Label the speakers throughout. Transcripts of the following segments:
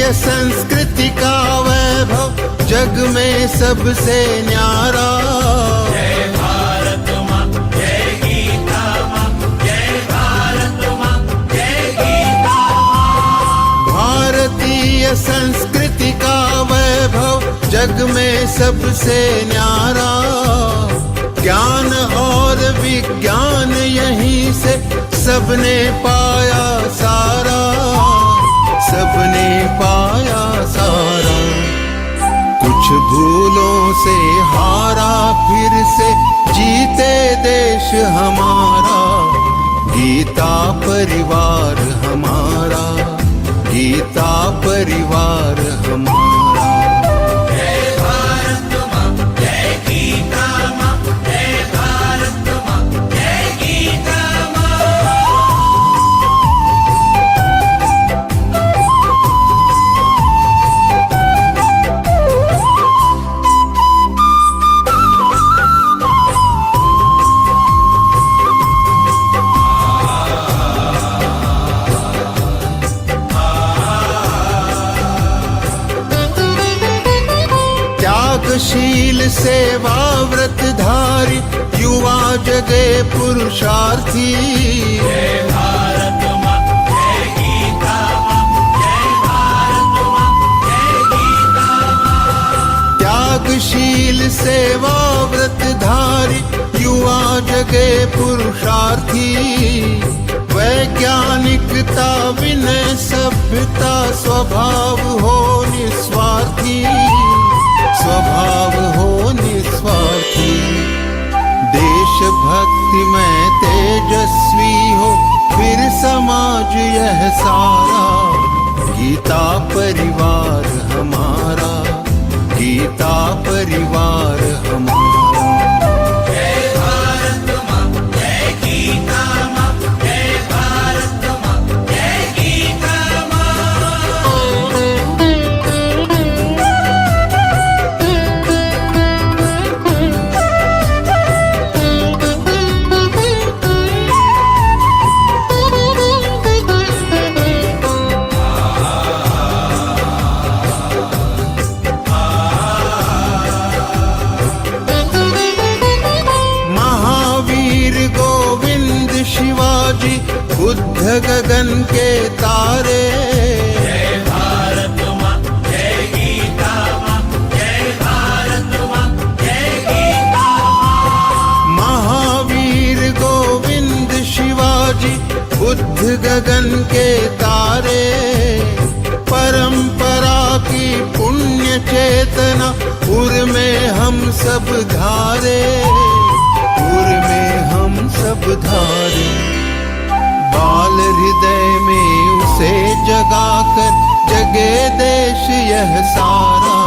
Speaker 1: भारतीय संस्कृति का वैभव जग में सबसे न्यारा।
Speaker 2: जय भारत माँ, जय गीता माँ, जय भारत माँ, जय गीता माँ।
Speaker 1: भारतीय संस्कृति का वैभव जग में सबसे न्यारा। ज्ञान और विज्ञान यहीं से सबने पाया सारा, सबने पाया सारा। कुछ भूलों से हारा फिर से जीते देश हमारा। गीता परिवार हमारा, गीता परिवार हमारा।
Speaker 2: जय भारत माँ, जय गीता माँ, जय भारत माँ, जय गीता माँ।
Speaker 1: त्यागशील सेवा व्रतधारी युवा जगे पुरुषार्थी।
Speaker 2: जय भारत माँ, जय गीता माँ, जय भारत माँ, जय गीता माँ।
Speaker 1: त्यागशील सेवा व्रतधारी युवा जगे पुरुषार्थी। वैज्ञानिकता विनय सभ्यता स्वभाव हो निस्वार्थी, स्वभाव हो निस्वार्थी। देशभक्ति में तेजस्वी हो फिर समाज यह सारा। गीता परिवार हमारा, गीता परिवार हमारा।
Speaker 2: जय भारत माँ, जय गीता माँ, जय भारत माँ, जय गीता माँ।
Speaker 1: महावीर गोविंद शिवाजी बुद्ध गगन के तारे।
Speaker 2: जय भारत माँ, जय गीता माँ, जय भारत माँ, जय गीता माँ।
Speaker 1: महावीर गोविंद शिवाजी बुद्ध गगन के तारे। परंपरा की पुण्य चेतना उर में हम सब धारे, उर में हम सब धारे। बाल हृदय में उसे जगाकर जगे देश यह सारा।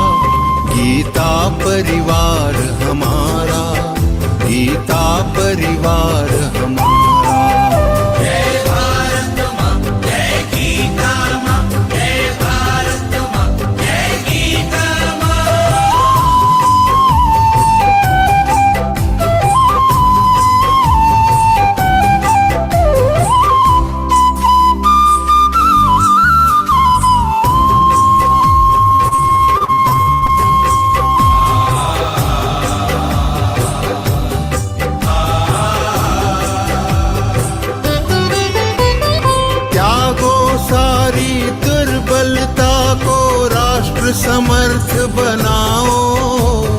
Speaker 1: गीता परिवार हमारा, गीता परिवार हमारा।
Speaker 2: जय भारत माँ, जय गीता माँ, जय भारत माँ, जय गीता माँ।
Speaker 1: सारी दुर्बलता को राष्ट्र समर्थ बनाओ।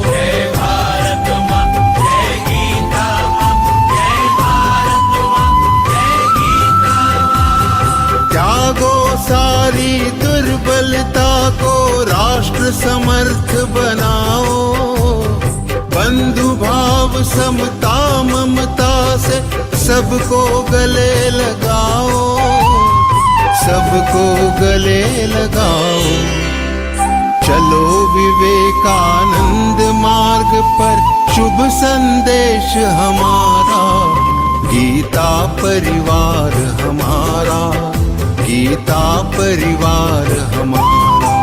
Speaker 2: जय भारत माँ, जय गीता माँ, जय भारत माँ, जय गीता माँ।
Speaker 1: त्यागो सारी दुर्बलता को राष्ट्र समर्थ बनाओ। बंधु भाव समता ममता से सबको गले लगाओ, सबको गले लगाओ। चलो विवेकानंद मार्ग पर शुभ संदेश हमारा। गीता परिवार हमारा, गीता परिवार हमारा।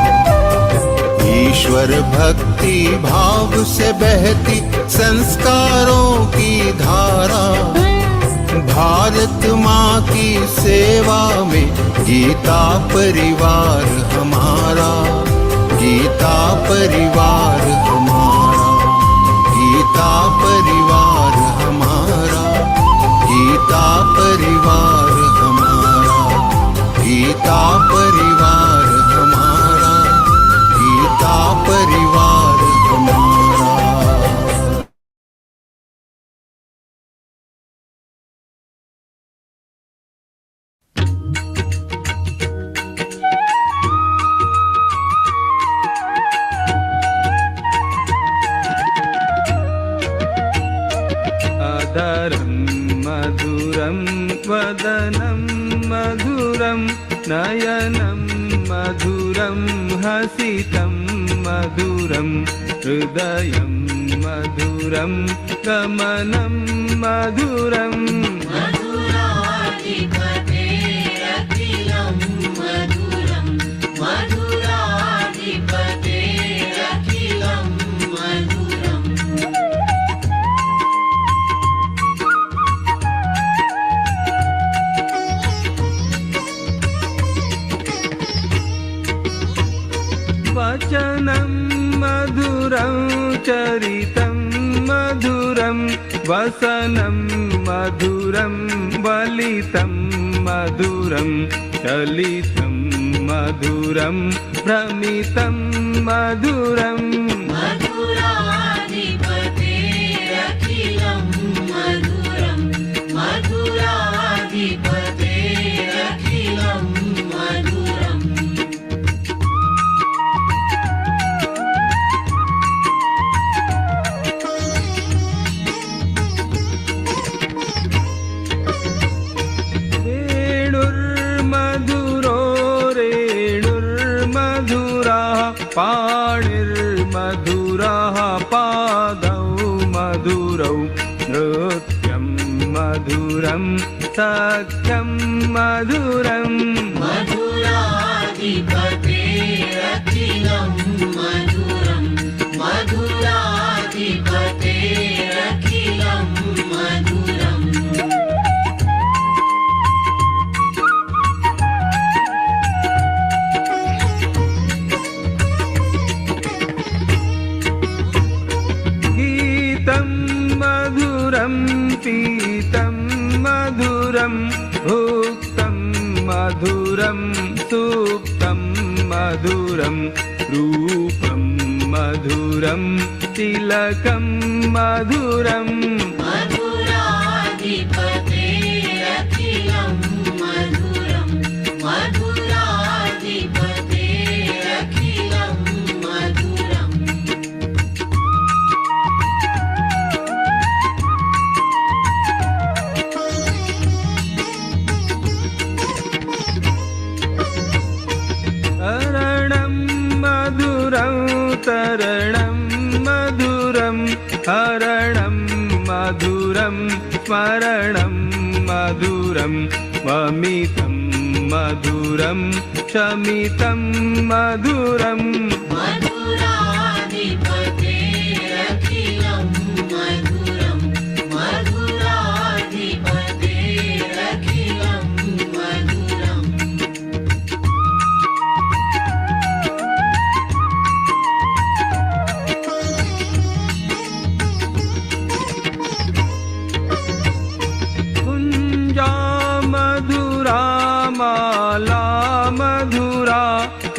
Speaker 1: ईश्वर भक्ति भाव से बहती संस्कारों की धारा। भारत माँ की सेवा में गीता परिवार हमारा।
Speaker 3: मधुरं हसितं मधुरं हृदयं मधुरं गमनं मधुरम्
Speaker 2: मधुराधिपतेरखिलं मधुरं मधुराधिपतेरखिलं मधुरम्
Speaker 3: वचनं मधुरं चरितं मधुरं वसनं मधुरं वलितं मधुरं चलितं मधुरं भ्रमितं मधुरम्
Speaker 2: मधुराधिपतेरखिलं मधुरं मधुराधिपतेरखिलं मधुरम्
Speaker 3: वेणुर्मधुरो रेणुर्मधुरः पाणिर्मधुरः पादौ मधुरौ नृत्यं मधुरं सख्यं मधुरम्
Speaker 2: मधुराधिपतेरखिलं मधुरं मधुराधिपतेरखिलं मधुरम्
Speaker 3: गीतं मधुरं पीतं मधुरं भुक्तं मधुरं सुप्तं मधुरं रूपं मधुरं तिलकं मधुरम्
Speaker 2: मधुराधिपतेरखिलं मधुरं मधुराधिपतेरखिलं मधुरम्
Speaker 3: तरणं मधुरं तरणं मधुरं हरणं मधुरं स्मरणं मधुरं वमितं मधुरं शमितं मधुरम्
Speaker 2: मधुराधिपतेरखिलं मधुरं मधुराधिपतेरखिलं मधुरम्
Speaker 3: कुञ्जा मधुरा माला मधुरा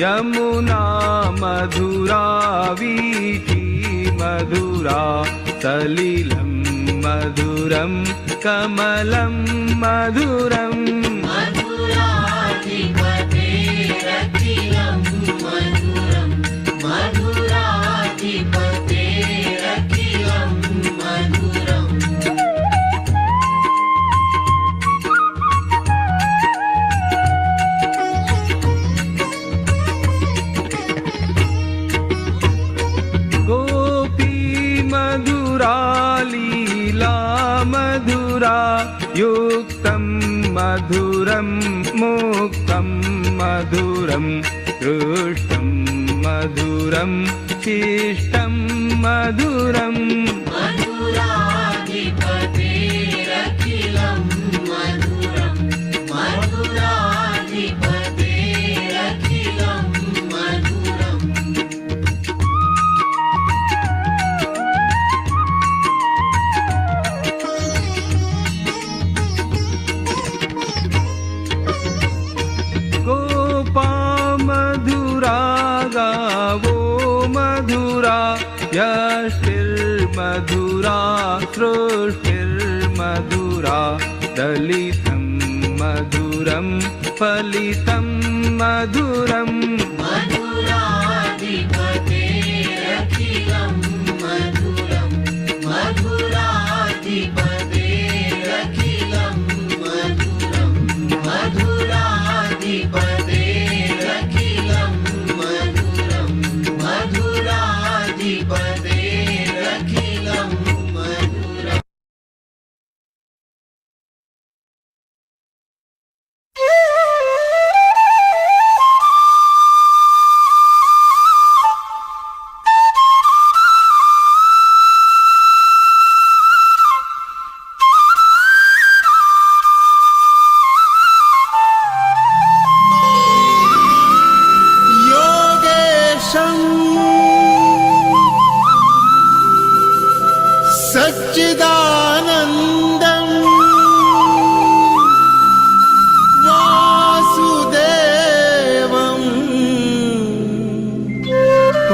Speaker 3: यमुना मधुरा वीथी मधुरा सलिलं मधुरं कमलं मधुरम्
Speaker 2: मधुराधिपतेरखिलं मधुरं मधुराधिपतेरखिलं मधुरम्
Speaker 3: गोपी मधुरा लीला मधुरा युक्तं मधुरं मुक्तं मधुरं दृष्टं मधुरं शिष्टं मधुरम्
Speaker 2: मधुराधिपतेरखिलं मधुरं मधुराधिपतेरखिलं मधुरम्
Speaker 3: गोपा मधुरा गावो मधुरा यष्टिर्मधुरा सृष्टिर्मधुरा दलितं मधुरं फलितं मधुरम्
Speaker 2: मधुराधिपतेरखिलं मधुरं मधुराधिपतेरखिलं मधुरं मधुराधिपतेरखिलं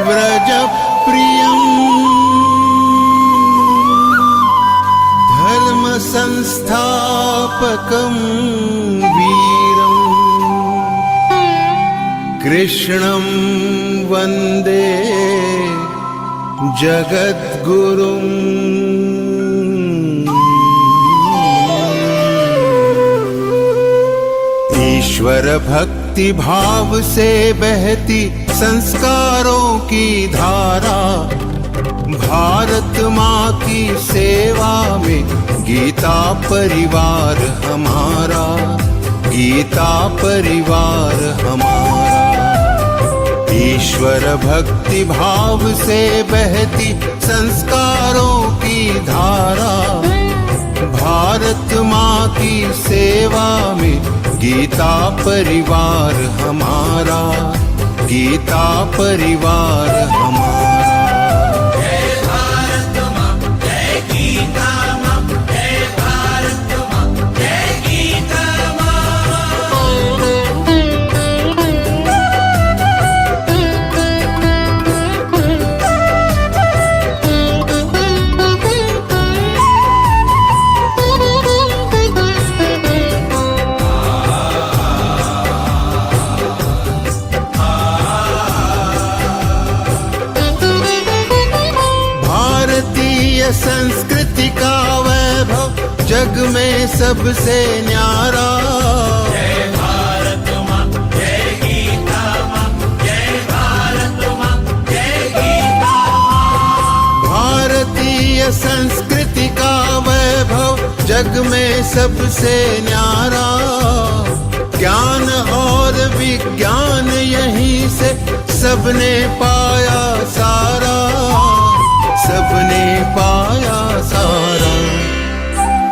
Speaker 1: व्रज प्रियम् धर्म संस्थापकं वीरम् कृष्णं वन्दे जगद्गुरुम्। ईश्वर भक्ति भाव से बहती संस्कारों की धारा, भारत माँ की सेवा में गीता परिवार हमारा, गीता परिवार हमारा। ईश्वर भक्ति भाव से बहती संस्कारों की धारा, भारत माँ की सेवा में गीता परिवार हमारा, गीता परिवार हमारा।
Speaker 2: जय भारत माँ, जय गीता माँ, जय भारत माँ, जय गीता
Speaker 1: संस्कृति का वैभव जग में सबसे न्यारा।
Speaker 2: जय भारत माँ, जय गीता माँ, जय भारत माँ, जय गीता माँ।
Speaker 1: भारतीय संस्कृति का वैभव जग में सबसे न्यारा। ज्ञान और विज्ञान यहीं से सबने पाया सारा, सबने पाया सारा।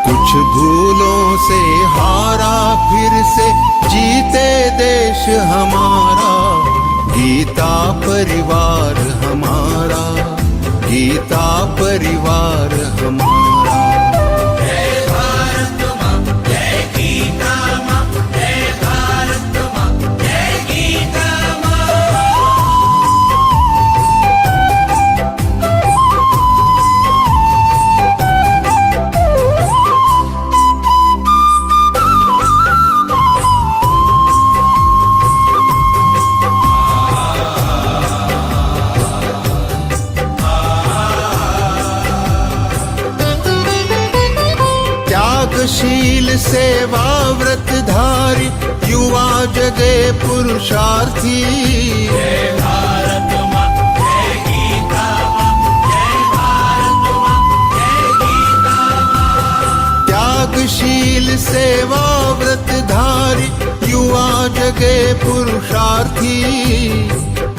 Speaker 1: कुछ भूलों से हारा फिर से जीते देश हमारा, गीता परिवार हमारा, गीता परिवार हमारा।
Speaker 2: जय भारत माँ, जय गीता माँ, जय भारत माँ, जय गीता माँ।
Speaker 1: त्यागशील सेवा व्रतधारी युवा जगे पुरुषार्थी।
Speaker 2: जय भारत माँ, जय गीता माँ, जय भारत माँ, जय गीता माँ।
Speaker 1: त्यागशील सेवा व्रतधारी युवा जगे पुरुषार्थी।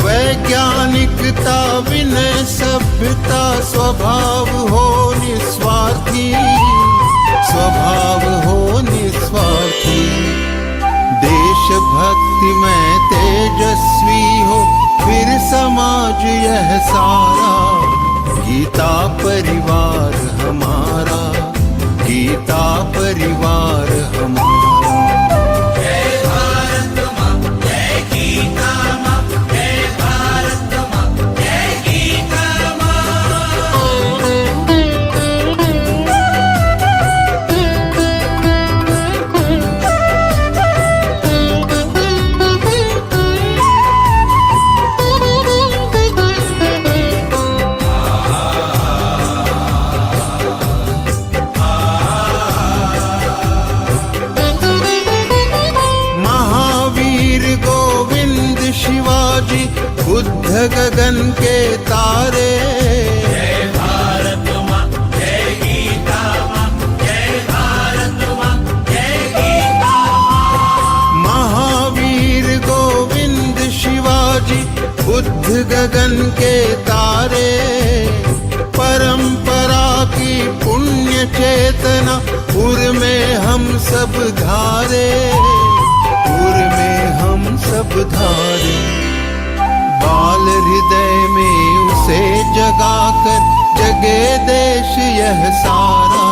Speaker 1: वैज्ञानिकता विनय सभ्यता स्वभाव हो निस्वार्थी, स्वभाव हो निस्वार्थी। देशभक्ति में तेजस्वी हो फिर समाज यह सारा, गीता परिवार हमारा, गीता परिवार हमारा।
Speaker 2: जय भारत माँ, जय गीता माँ, जय भारत माँ, जय गीता माँ।
Speaker 1: शिवाजी बुद्ध गगन के तारे।
Speaker 2: जय भारत माँ, जय गीता माँ, जय भारत माँ, जय गीता माँ।
Speaker 1: महावीर गोविंद शिवाजी बुद्ध गगन के तारे। परंपरा की पुण्य चेतना उर में हम सब धारे, उर में हम सब धारे। बाल हृदय में उसे जगाकर जगे देश यह सारा,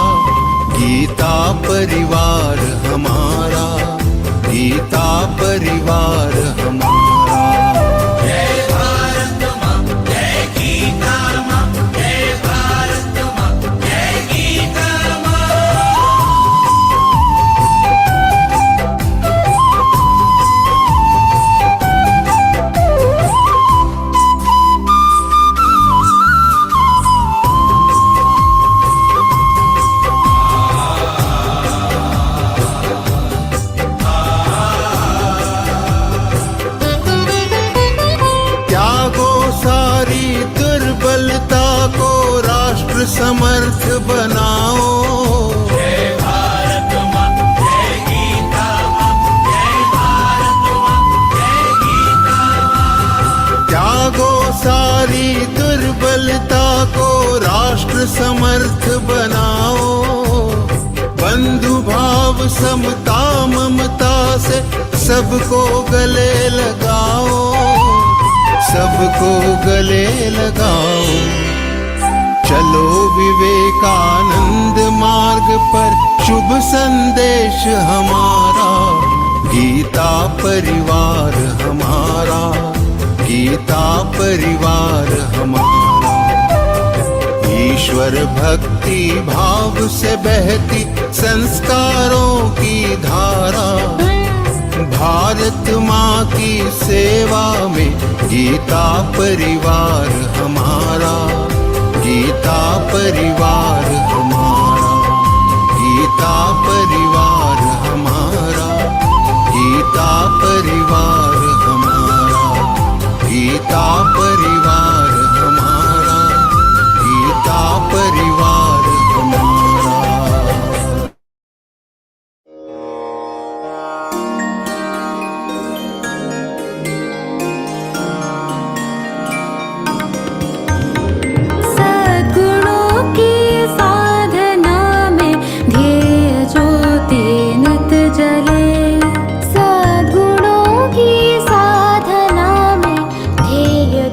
Speaker 1: गीता परिवार हमारा, गीता परिवार हमारा।
Speaker 2: जय भारत माँ, जय
Speaker 1: राष्ट्र समर्थ बनाओ।
Speaker 2: जय भारत माँ, जय गीता माँ, जय भारत माँ, जय गीता माँ।
Speaker 1: त्यागो सारी दुर्बलता को राष्ट्र समर्थ बनाओ। बंधु भाव समता ममता से सबको गले लगाओ, सबको गले लगाओ। चलो विवेकानंद मार्ग पर शुभ संदेश हमारा, गीता परिवार हमारा, गीता परिवार हमारा। ईश्वर भक्ति भाव से बहती संस्कारों की धारा, भारत माँ की सेवा में गीता परिवार हमारा, गीता परिवार हमारा, गीता परिवार हमारा, गीता परिवार हमारा, गीता परिवार हमारा, गीता परिवार हमारा।
Speaker 4: सद्गुणों की साधना में ध्येय ज्योति नित जले। सद्गुणों की साधना में ध्येय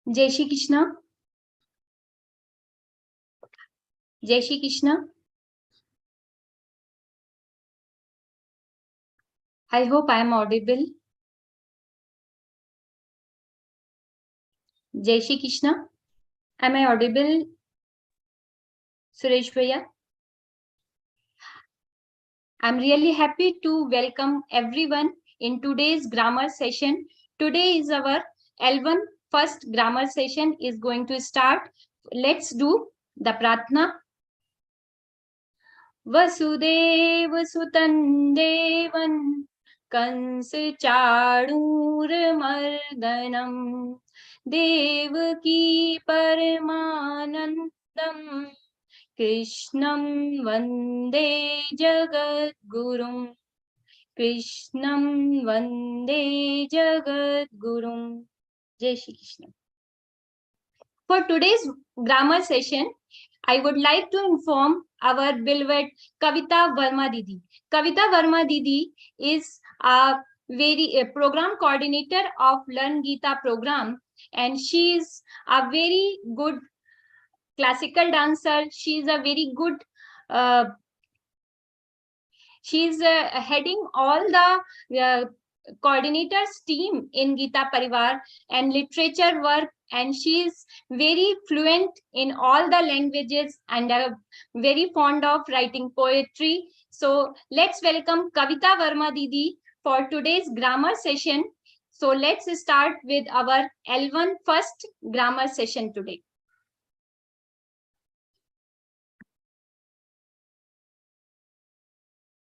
Speaker 5: जय श्री कृष्ण. जय Shri Krishna. I hope I am audible. Jai Shri Krishna. Am I audible, Suresh Bhaiya? I'm really happy to welcome everyone in today's grammar session. Today is our L1 first grammar session is going to start. Let's do the pratna. Vasudev सुतं देवं कंस चाणूरमर्दनं देवकी परमानन्दं कृष्णं वन्दे जगद्गुरुं कृष्णं वन्दे जगद्गुरुं. जय Shri Krishna. For today's grammar session, I would like to inform our beloved Kavita Verma Didi. Kavita Verma Didi is a program coordinator of Learn Geeta program, and she is a very good classical dancer. She is a very good she's heading all the coordinators team in Geeta Parivar and literature work, and she is very fluent in all the languages and very fond of writing poetry. So let's welcome Kavita Verma Didi for today's grammar session. So let's start with our L1 first grammar session today.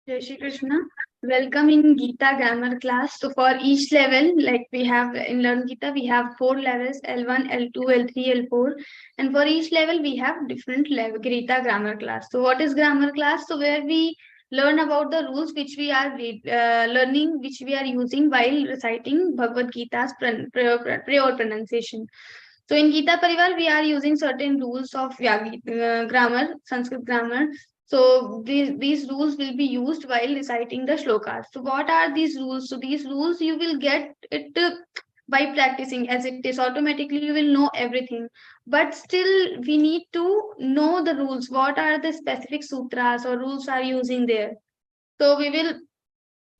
Speaker 6: Jai Shri Krishna. Welcome in Geeta grammar class. So for each level, like we have in Learn Geeta, we have 4 levels, L1, L2, L3, L4. And for each level, we have different level Geeta grammar class. So what is grammar class? So where we learn about the rules which we are learning, which we are using while reciting Bhagavad Gita's prayer pronunciation. So in Geeta Parivar, we are using certain rules of grammar, Sanskrit grammar. So these rules will be used while reciting the shlokas. So what are these rules? So these rules you will get it by practicing, as it is automatically you will know everything. But still we need to know the rules. What are the specific sutras or rules are using there? So we will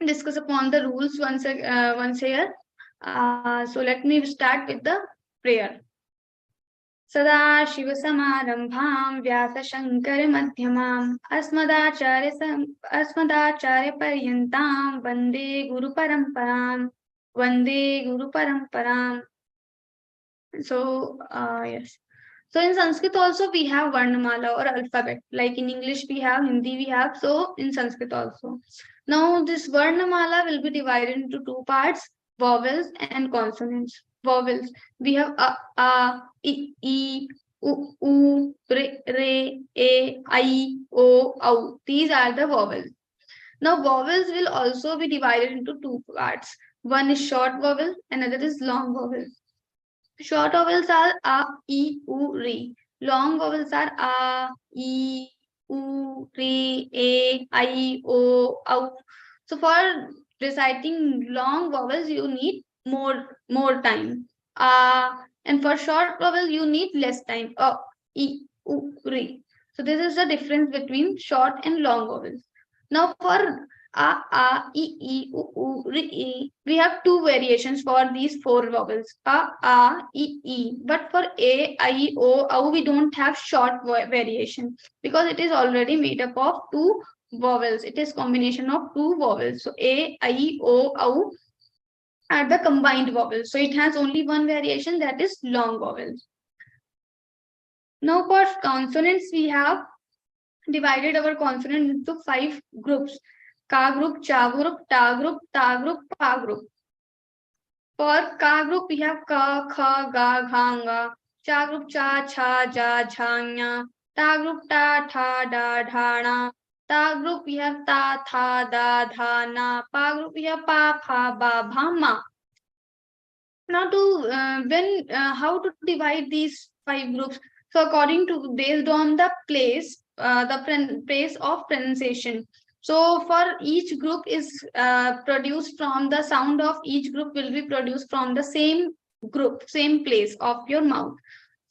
Speaker 6: discuss upon the rules once here. So let me start with the prayer. सदाशिवसमारम्भां व्यासशङ्करमध्यमाम् अस्मदाचार्यपर्यन्तां वन्दे गुरुपरम्पराम्. So yes. So in Sanskrit also we have Varnamala or alphabet. Like in English we have, Hindi we have. So in Sanskrit also. Now this Varnamala will be divided into two parts: vowels and consonants. Vowels. We have a, I, u, re, e, I, o. These are the vowels. Now vowels will also be divided into two parts. One is short vowel, another is long vowel. Short vowels are a, I, u, re. Long vowels are a, I, u, re, e, I, o. So for reciting long vowels, you need more time. And for short vowels, you need less time. A, I, u, re. So this is the difference between short and long vowels. Now for we have two variations for these four vowels. But for we don't have short variation because it is already made up of two vowels. It is combination of two vowels. So are the combined vowels. So it has only one variation, that is long vowels. Now for consonants, we have divided our consonant into 5 groups: ka group, cha group, ta group, pa group. For ka group, we have ka, kha, ga, gha, nga. Cha group, cha, cha, ja, jha, nya. Ta group, ta, tha, da, dha, na. Ta group, we have ta, tha, da, dha, na. Pa group, we have pa, pha, ba, bha, ma. Now how to divide these 5 groups? So according to based on the place, place of pronunciation. So for each group is produced from the sound of each group will be produced from the same group, same place of your mouth.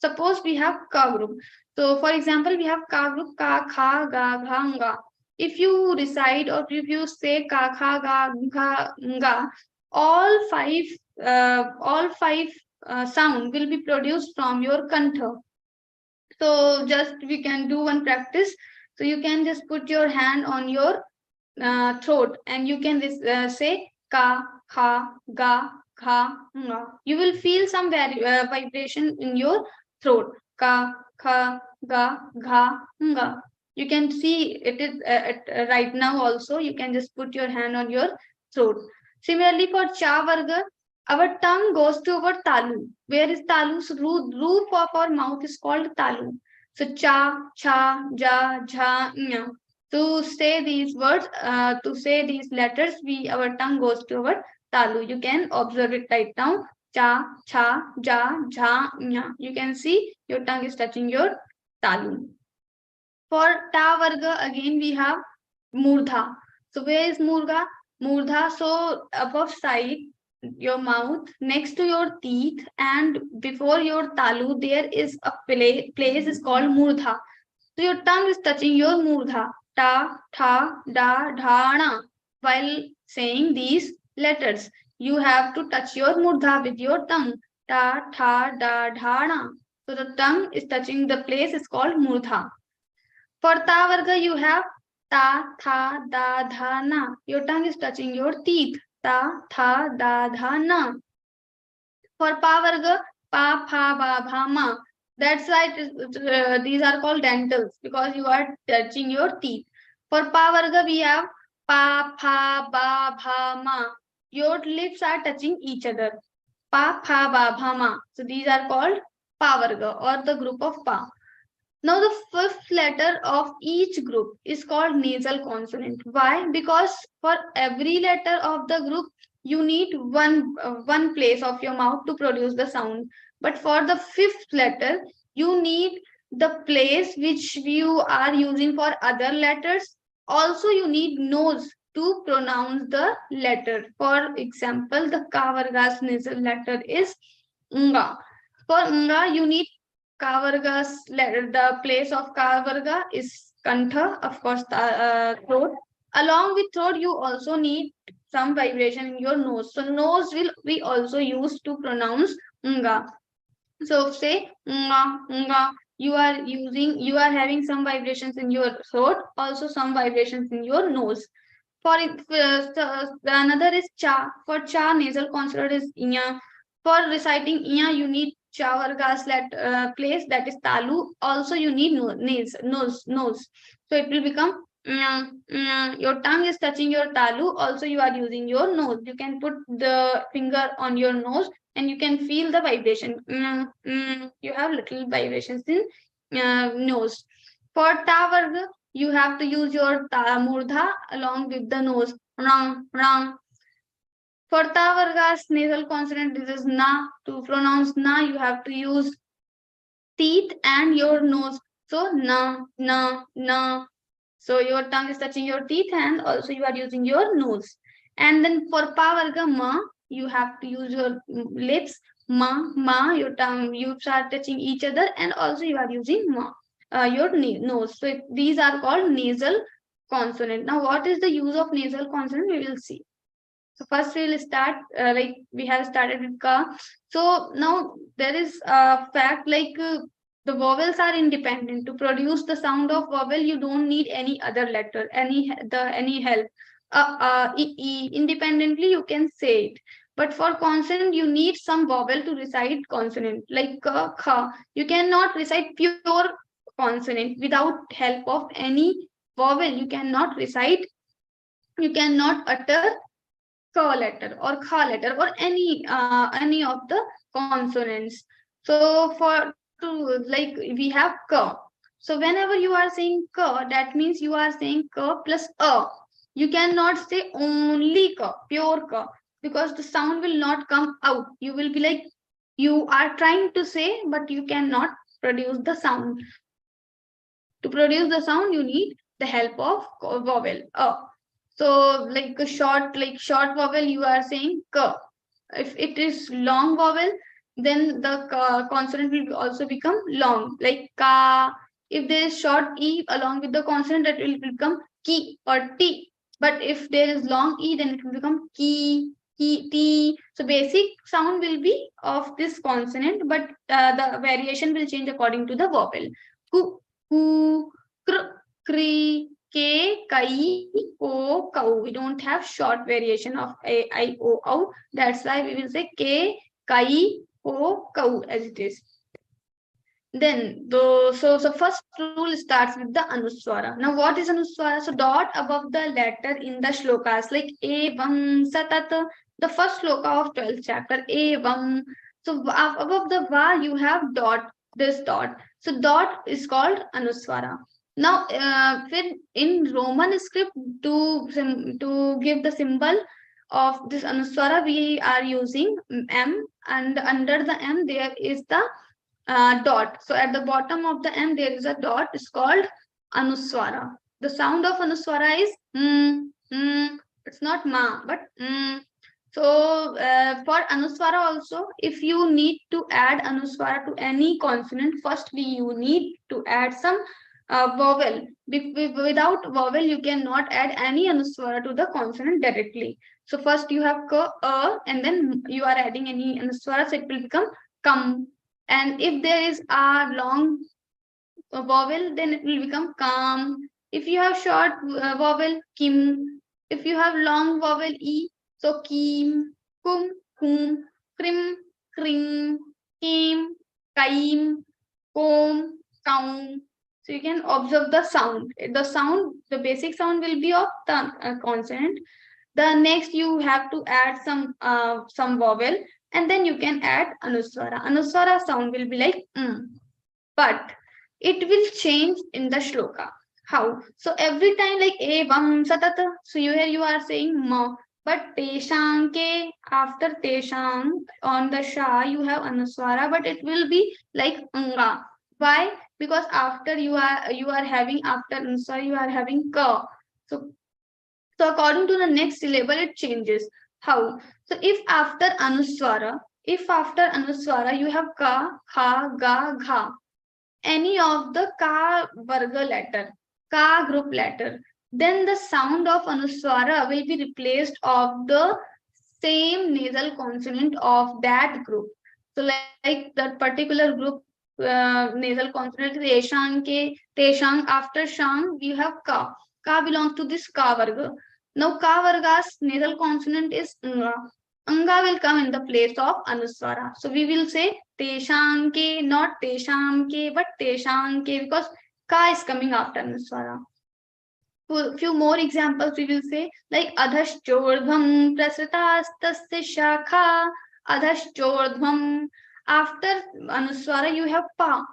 Speaker 6: Suppose we have ka group. So for example, we have ka group, ka, kha, ga, gha, nga. If you recite or if you say ka, kha, ga, gha, nga, all five sound will be produced from your kantha. So just we can do one practice. So you can just put your hand on your throat and you can say ka, kha, ga, kha, nga. You will feel some vibration in your throat. Ka, kha, ga, gha, nga. You can see it is right now also. You can just put your hand on your throat. Similarly, for cha varga, our tongue goes to our talu. Where is talu? So roof of our mouth is called talu. So cha, cha, ja, jha, nya. To say these words, to say these letters, our tongue goes to our talu. You can observe it right now. Cha, cha, ja, jha, nya. You can see your tongue is touching your talu. For ta varga, again we have murdha. So where is murga? Murdha. So above side, your mouth, next to your teeth, and before your talu, there is a place is called murdha. So your tongue is touching your murdha, ta, tha, da, dha, na. While saying these letters, you have to touch your murdha with your tongue, ta, tha, da, dha, na. So the tongue is touching the place is called murdha. For ta varga, you have ta, tha, da, dha, na. Your tongue is touching your teeth, ta, tha, da, dha, na. For pa varga, pa, pha, ba, bha, ma. That's why these are called dentals because you are touching your teeth. For pa varga, we have pa, pha, ba, bha, ma. Your lips are touching each other. Pa, pha, ba, bha, ma. So these are called pa varga or the group of pa. Now the fifth letter of each group is called nasal consonant. Why? Because for every letter of the group, you need one place of your mouth to produce the sound. But for the fifth letter, you need the place which you are using for other letters. Also, you need nose to pronounce the letter. For example, the Kavarga's nasal letter is nga. For nga, you need Kavarga's letter. The place of Kavarga is Kantha, of course, throat. Along with throat, you also need some vibration in your nose. So nose will be also used to pronounce nga. So say nga, nga. You are having some vibrations in your throat, also some vibrations in your nose. For another is cha. For cha, nasal consonant is inya. For reciting inya, you need chavargas place that is talu. Also, you need nose. So it will become your tongue is touching your talu. Also, you are using your nose. You can put the finger on your nose and you can feel the vibration. You have little vibrations in nose. For ta you have to use your murdha along with the nose. Rang, rang. For ta varga's nasal consonant, this is na. To pronounce na, you have to use teeth and your nose. So na, na, na. So your tongue is touching your teeth and also you are using your nose. And then for pa varga ma, you have to use your lips. Ma, your tongue, you start touching each other and also you are using ma. Your nose. So these are called nasal consonant. Now, what is the use of nasal consonant? We will see. So first we will start like we have started with ka. So now there is a fact like the vowels are independent. To produce the sound of vowel, you don't need any other letter, any help. Independently you can say it. But for consonant, you need some vowel to recite consonant like ka, kha. You cannot recite pure consonant without help of any vowel. You cannot recite, you cannot utter ka letter or kha letter or any of the consonants. So for to like we have ka. So whenever you are saying ka, that means you are saying ka plus a. You cannot say only ka, pure ka, because the sound will not come out. You will be like you are trying to say, but you cannot produce the sound. To produce the sound, you need the help of vowel a. So like short vowel, you are saying ka. If it is long vowel, then the consonant will also become long, like ka. If there is short e along with the consonant, that will become ki or t. But if there is long e, then it will become ki, ki, t. So basic sound will be of this consonant, but the variation will change according to the vowel. Ku, ku, kr, kri, ke, kai, ko, kau. We don't have short variation of a, I, o, au. That's why we will say ke, kai, ko, kau as it is. Then the so first rule starts with the anuswara. Now what is anuswara? So dot above the letter in the shlokas like evam satat, the first sloka of 12th chapter evam. So above the va you have dot, this dot. So dot is called anuswara. Now in Roman script to give the symbol of this anuswara we are using m, and under the m there is the dot. So at the bottom of the M, there is a dot. It's called Anuswara. The sound of Anuswara is mm, mm. It's not ma, but mm. So for Anuswara also, if you need to add Anuswara to any consonant, first you need to add some vowel. Without vowel, you cannot add any Anuswara to the consonant directly. So first you have ka, and then you are adding any Anuswara, so it will become kam. And if there is a long vowel, then it will become kam. If you have short vowel, kim. If you have long vowel, e, so kim, kum, kum, krim, krim, kim, kaim, kom, kaum. So you can observe the sound. The basic sound will be of the consonant. The next you have to add some vowel, and then you can add anuswara. Anuswara sound will be like but it will change in the shloka. How? So every time like evam satata, so here you are saying ma, but teshanke, after teshang on the sha you have anuswara, but it will be like anga. Why? Because after you are having after anuswara you are having ka. So according to the next syllable, it changes. How? So if after anuswara you have ka, kha, ga, gha, any of the ka varga letter, ka group letter, then the sound of anuswara will be replaced of the same nasal consonant of that group. So like that particular group nasal consonant teshang ke teshang, after shang we have ka. Ka belongs to this ka varga. Now ka varga's nasal consonant is nga. Anga will come in the place of anuswara. So we will say teshanke, not teshamke, but teshanke, because ka is coming after anuswara. Few more examples we will say like adhaschordhvam prasritastasya shakha, adhaschordhvam. After anuswara you have pa.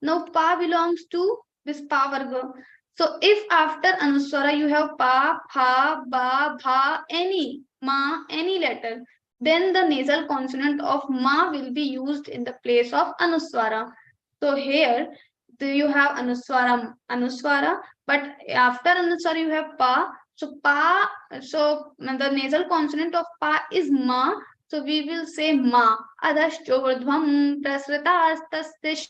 Speaker 6: Now pa belongs to this pa varga. So if after anuswara you have pa, pha, ba, bha, any ma, any letter, then the nasal consonant of ma will be used in the place of anuswara. So here you have anuswara, but after anuswara you have pa. So pa, so the nasal consonant of pa is ma. So we will say ma. Adhaschordhvam prasritastasya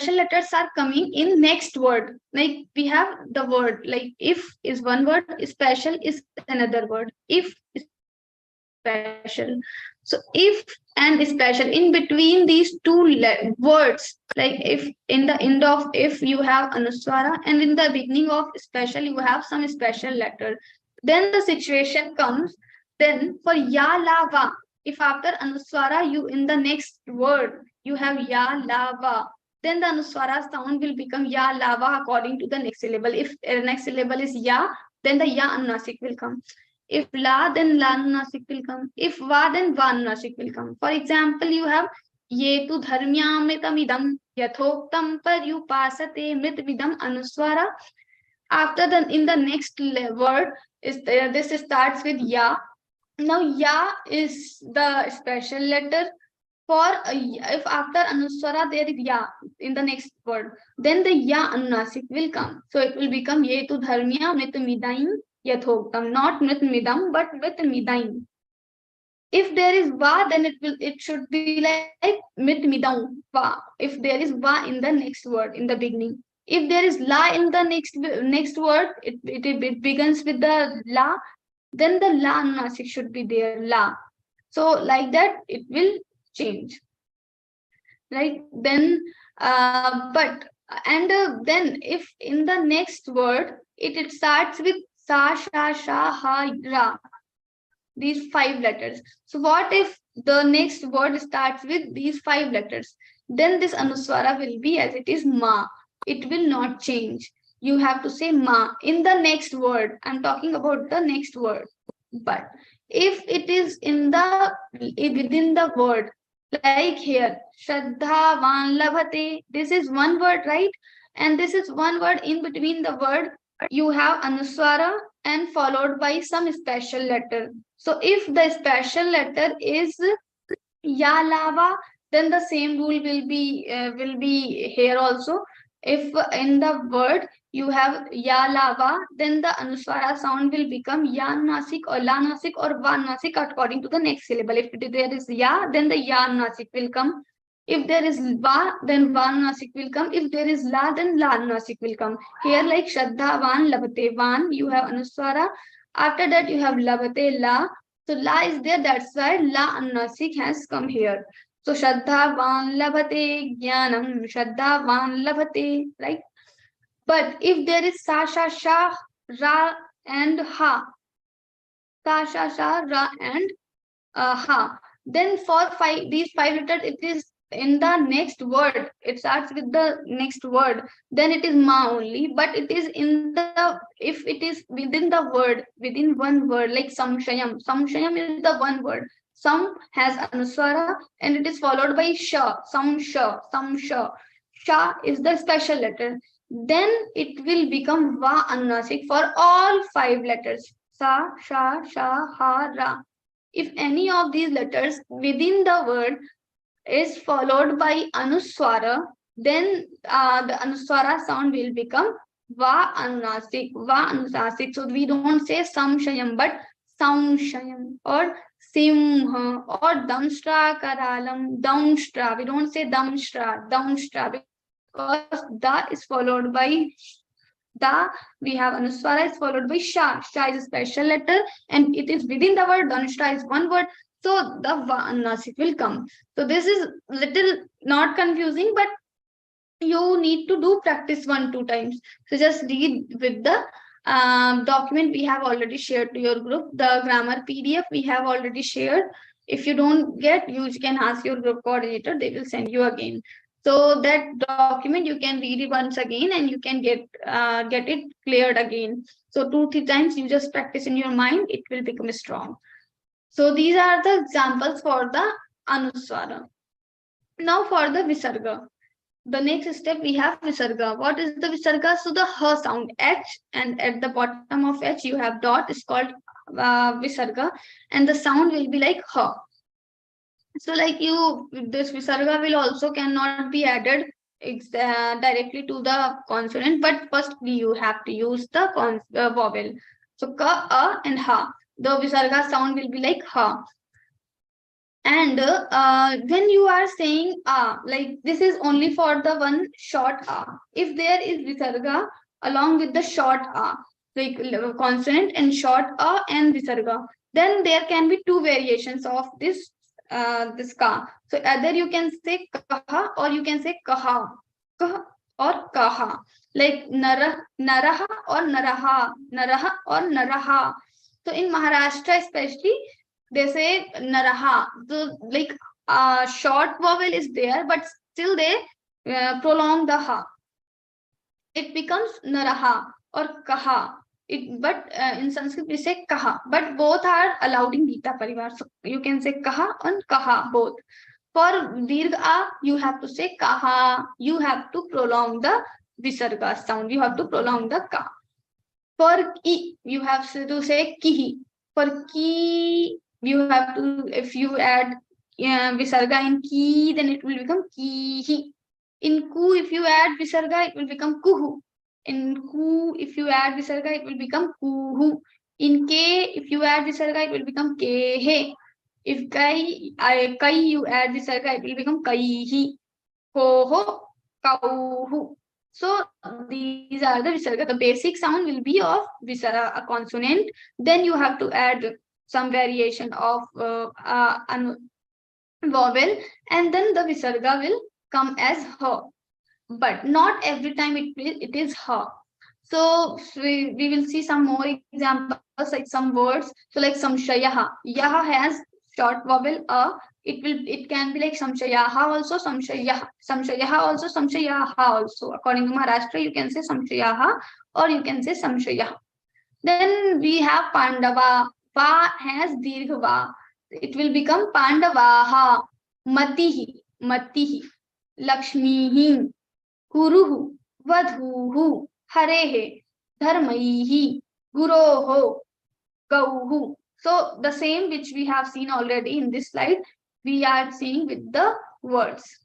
Speaker 6: special letters are coming in next word. Like we have the word, like if is one word, special is another word. If special. So if and special, in between these two words, like if in the end of if you have anuswara, and in the beginning of special you have some special letter, then the situation comes. Then for ya la va, if after anuswara you in the next word you have ya la va, then the anuswara sound will become ya la va according to the next syllable. If next syllable is ya, then the ya anusik will come. If la, then la anusik will come. If va, then va anusik will come. For example, you have ye tu dharmyamritamidam yathoktam paryupasate mritvidam anuswara. After the in the next word is there, this starts with ya. Now ya is the special letter. For if after anuswara there is ya in the next word, then the ya anusik will come. So it will become ye tu dharmya mritmidaim yathoktam, not mritmidam but mritmidaim. If there is va, then it should be like mitmidam va. If there is va in the next word in the beginning. If there is la in the next word, it begins with the la, then the la nasik should be there, la. So like that it will change, right? Then but and then if in the next word it starts with sa sha sha ha ra, these 5 letters. So what if the next word starts with these 5 letters? Then this anuswara will be as it is ma. It will not change. You have to say ma in the next word. I'm talking about the next word. But if it is in the within the word, like here, Shraddha Van Labhate, this is one word, right? And this is one word. In between the word, you have anuswara and followed by some special letter. So if the special letter is ya lava, then the same rule will be here also. If in the word you have ya lava, then the anuswara sound will become ya nasik or la nasik or va nasik according to the next syllable. If there is ya, then the ya nasik will come. If there is va, then va nasik will come. If there is la, then la nasik will come. Here, like Shraddha Van Labhate, Van, you have anuswara. After that, you have Labhate, la. So la is there, that's why la anusik has come here. So Shraddha Van Labhate Jnanam, Shraddha Van Labhate, right? But if there is sa, sha, sha, ra, and ha, sa, sha, sha, ra, and ha, then for these 5 letters, it is in the next word. It starts with the next word. Then it is ma only. But it is in the if it is within the word, within one word, like samshayam. Samshayam is the one word. Sam has anuswara and it is followed by sha. Sam sha. Sam sha. Sha is the special letter. Then it will become va anusik for all 5 letters. Sa, sha, sha, ha, ra. If any of these letters within the word is followed by anuswara, then the anuswara sound will become va anusik, va anusasik. So we don't say samshayam, but samshayam or simha or damshtra karalam, damshtra. We don't say damshtra, damshtra, because da is followed by da, we have anuswara is followed by sha. Sha is a special letter and it is within the word. Dhanushra is one word. So the va anusik will come. So this is little not confusing, but you need to do practice 1-2 times. So just read with the document we have already shared to your group. The grammar PDF we have already shared. If you don't get, you can ask your group coordinator. They will send you again. So that document you can read it once again and you can get it cleared again. So 2-3 times you just practice in your mind, it will become strong. So these are the examples for the anuswara. Now for the visarga. The next step we have visarga. What is the visarga? So the h sound, h, and at the bottom of h you have dot, is called visarga, and the sound will be like h. So like this visarga will also cannot be added directly to the consonant, but first you have to use the vowel. So ka, a, and ha. The visarga sound will be like ha. And when you are saying like this is only for the one short if there is visarga along with the short like consonant and short and visarga, then there can be two variations of this ka. So either you can say kaha or you can say kaha, kah or kaha, like naraha or naraha or naraha. So in Maharashtra especially, they say naraha. So like short vowel is there, but still they prolong the ha. It becomes naraha or kaha. But in Sanskrit we say kaha. But both are allowed in Gita Parivar. So you can say kaha and kaha both. For dirgha you have to say kaha. You have to prolong the visarga sound. You have to prolong the ka. For ki, you have to say kihi. For ki, you have to, if you add visarga in ki, then it will become kihi. In ku, if you add visarga, it will become kuhu. In ku, if you add visarga, it will become kuhu. In ke, if you add visarga, it will become kehe. If kai you add visarga, it will become kaihi. Ho, kauhu. So these are the visarga. The basic sound will be of visarga, a consonant. Then you have to add some variation of vowel, and then the visarga will come as her. But not every time it is her. So we will see some more examples, like some words. So like samshayaha. Yaha has short vowel it can be like samshayaha also, samshayaha also, samshayaha also. According to Maharashtra, you can say samshayaha or you can say samshayaha. Then we have Pandava. Va has dirgha va. It will become Pandavaha. Matihi. Lakshmihi. Kuruhu. Vadhuhu. Harehe. Dharmaihi. Guroho. Gauhu. So the same which we have seen already in this slide, we are seeing with the words.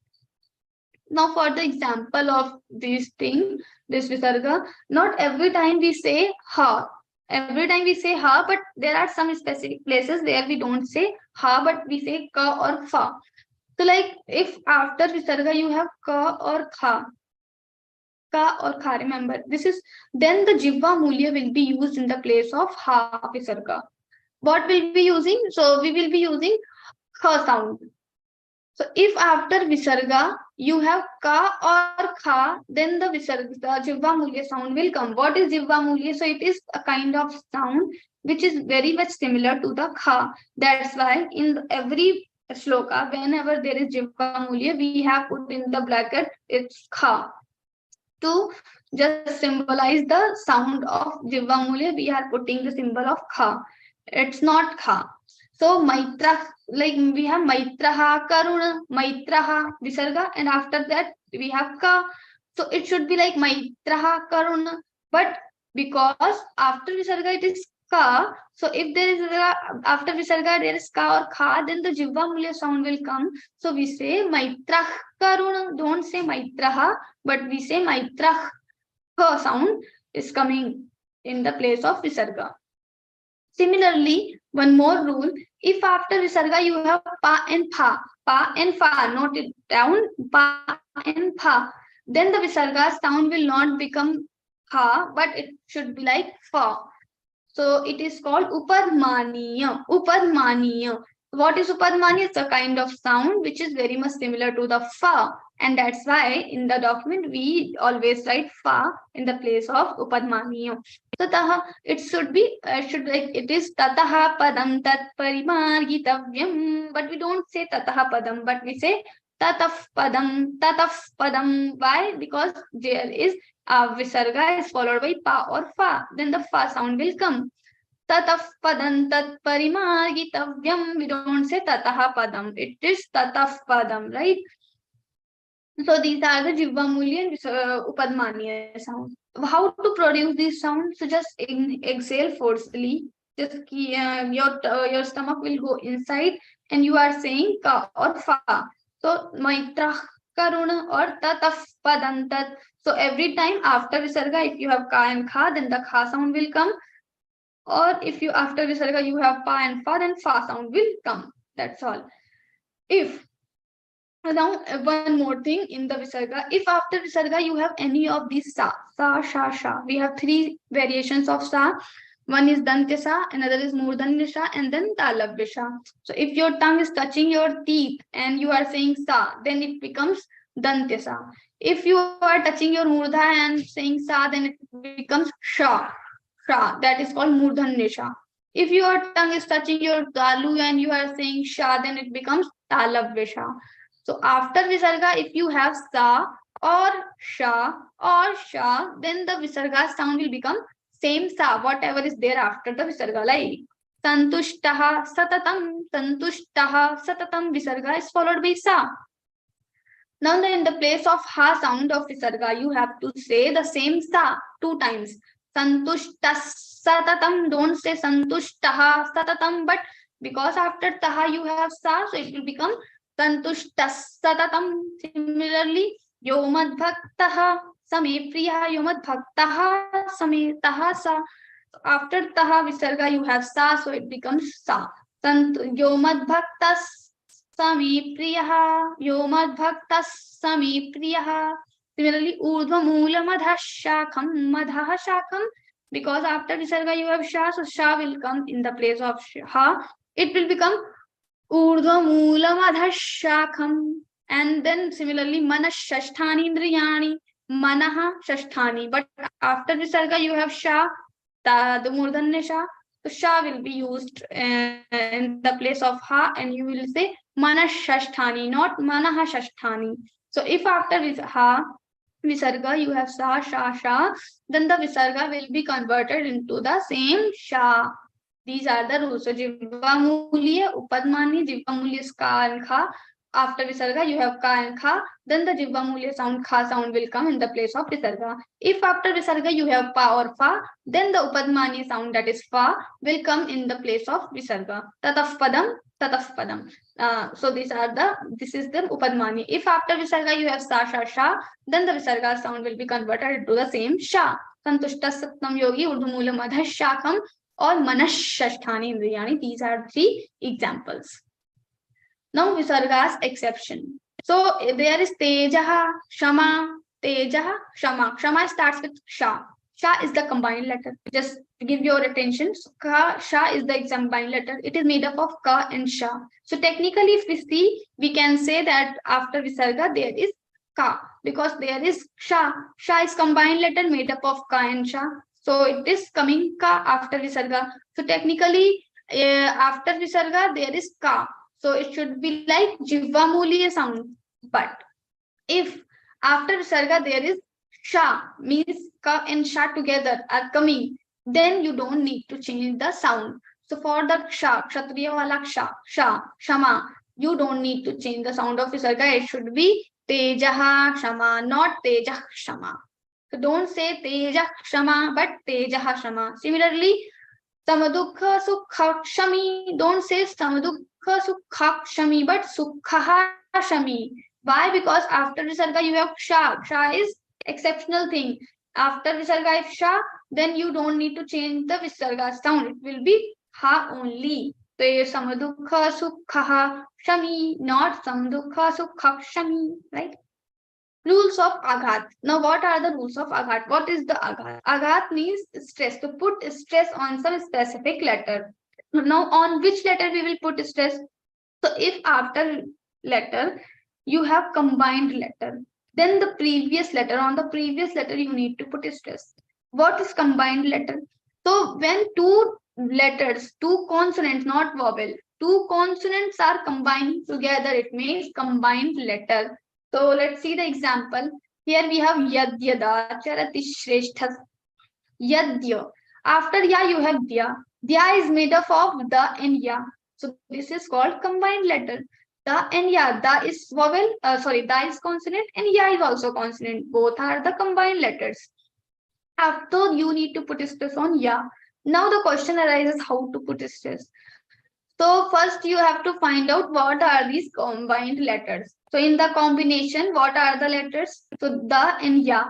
Speaker 6: Now for the example of this thing, this visarga, not every time we say ha. Every time we say ha, but there are some specific places where we don't say ha, but we say ka or fa. So like if after visarga you have ka or kha, remember this is, then the jivva mulya will be used in the place of ha visarga. What will be using? So we will be using kha sound. So if after visarga you have ka or kha, then the visarga, the jivva mulya sound will come. What is jivva mulya? So it is a kind of sound which is very much similar to the kha. That's why in every shloka, whenever there is jivva mulya, we have put in the bracket it's kha. To just symbolize the sound of jivva mulya, we are putting the symbol of kha. It's not kha. So maitra, like we have maitraha, karuna, maitraha, visarga, and after that we have ka. So it should be like maitraha, karuna. But because after visarga it is ka, so if there is after visarga there is ka or kha, then the jivva mulya sound will come. So we say maitrah karuna. Don't say maitraha, but we say maitrah. Ka sound is coming in the place of visarga. Similarly, one more rule, if after visarga you have pa and fa, note it down, pa and pha, then the visarga sound will not become ha, but it should be like fa. So it is called upadmaniya. What is upadmaniya? It's a kind of sound which is very much similar to the fa, and that's why in the document we always write fa in the place of upadmaniya. Tataha, it should like it is tataha padam tat parimargitavyam, but we don't say tataha padam, but we say tataf padam. Why? Because there is visarga is followed by pa or fa, then the fa sound will come. Tataf padam tat parimargitavyam. We don't say tataha padam, it is tataf padam, right? So these are the jivva mulya and upadmaniya sound. How to produce these sounds? So just exhale forcefully. Just your stomach will go inside, and you are saying ka or fa. So maitrah karuna or tataf padantat. So every time after visarga, if you have ka and kha, then the kha sound will come. Or if you after visarga you have pa and fa, then fa sound will come. That's all. If now one more thing in the visarga, if after visarga you have any of these sa, sha, we have three variations of sa. One is dantya sa, another is murdanya sa, and then talavya sa. So if your tongue is touching your teeth and you are saying sa, then it becomes dantya sa. If you are touching your murdha and saying sa, then it becomes sha, that is called murdanya sha. If your tongue is touching your talu and you are saying sha, then it becomes talavya sha. So after visarga, if you have sa or sha, then the visarga sound will become same sa, whatever is there after the visarga, like santushtaha satatam visarga is followed by sa. Now in the place of ha sound of visarga, you have to say the same sa 2 times. Santushtas satatam, don't say santushtaha satatam, but because after taha you have sa, so it will become santushtas satatam. Similarly, yomadbhaktaha same priya, yomadbhaktaha same taha sa. After taha visarga you have sa, so it becomes sa. Yomadbhaktas same priya, yomadbhaktas same priya. Similarly, urdhva moola madha shakam, because after visarga you have sha, so sha will come in the place of ha. It will become urdhva moola madha shakam. And then similarly, manashashthani indriyani, manaha shashthani. But after visarga you have sha, the murdanya sha. So sha will be used in the place of ha, and you will say manashashthani, not manaha shashthani. So if after ha visarga you have sa, sha, then the visarga will be converted into the same sha. These are the rules. So jivva mulya, upadmani, jivva mulya is ka and kha. After visarga you have ka and kha, then the jivva mulya sound kha sound will come in the place of visarga. If after visarga you have pa or fa, then the upadmani sound, that is fa, will come in the place of visarga. Tataf padam. So this is the upadmani. If after visarga you have sa, sha, then the visarga sound will be converted into the same sha. Santushta sattam yogi urdhumula madha shakam or manashashthani indriyani. These are 3 examples. Now visargas exception. So there is tejaha, shama, shama. Shama starts with sha. Sha is the combined letter. Just give your attention. So, ka, sha is the combined letter. It is made up of ka and sha. So technically, if we see, we can say that after visarga there is ka, because there is sha. Sha is combined letter made up of ka and sha. So it is coming ka after visarga. So technically, after visarga there is ka. So it should be like jivva mulya sound. But if after visarga there is sha, means ka and sha together are coming, then you don't need to change the sound. So for the sha, kshatriya wala sha, shama, you don't need to change the sound of visarga. It should be tejaha shama, not tejah shama. So don't say tejah shama, but tejah shama. Similarly, samadukha sukha shami, don't say samadukha sukha shami, but sukha shami. Why? Because after visarga you have sha. Sha is exceptional thing. After visarga if sha, then you don't need to change the visarga sound. It will be ha only. So samadukha sukha shami, not samadukha sukha shami, right? Rules of aghat. Now, what are the rules of aghat? What is the aghat? Aghat means stress. To put stress on some specific letter. Now, on which letter we will put stress? So, if after letter you have combined letter, then the previous letter, on the previous letter you need to put stress. What is combined letter? So, when 2 letters, 2 consonants, not vowel, 2 consonants are combined together, it means combined letter. So let's see the example. Here we have yadyada charati shreshthas. Yadya. After ya you have dya. Dya is made up of the and ya. So this is called combined letter. Da and ya. Da is vowel. Da is consonant and ya is also consonant. Both are the combined letters. After you need to put stress on ya. Now the question arises how to put stress. So first you have to find out what are these combined letters. So in the combination, what are the letters? So the and ya.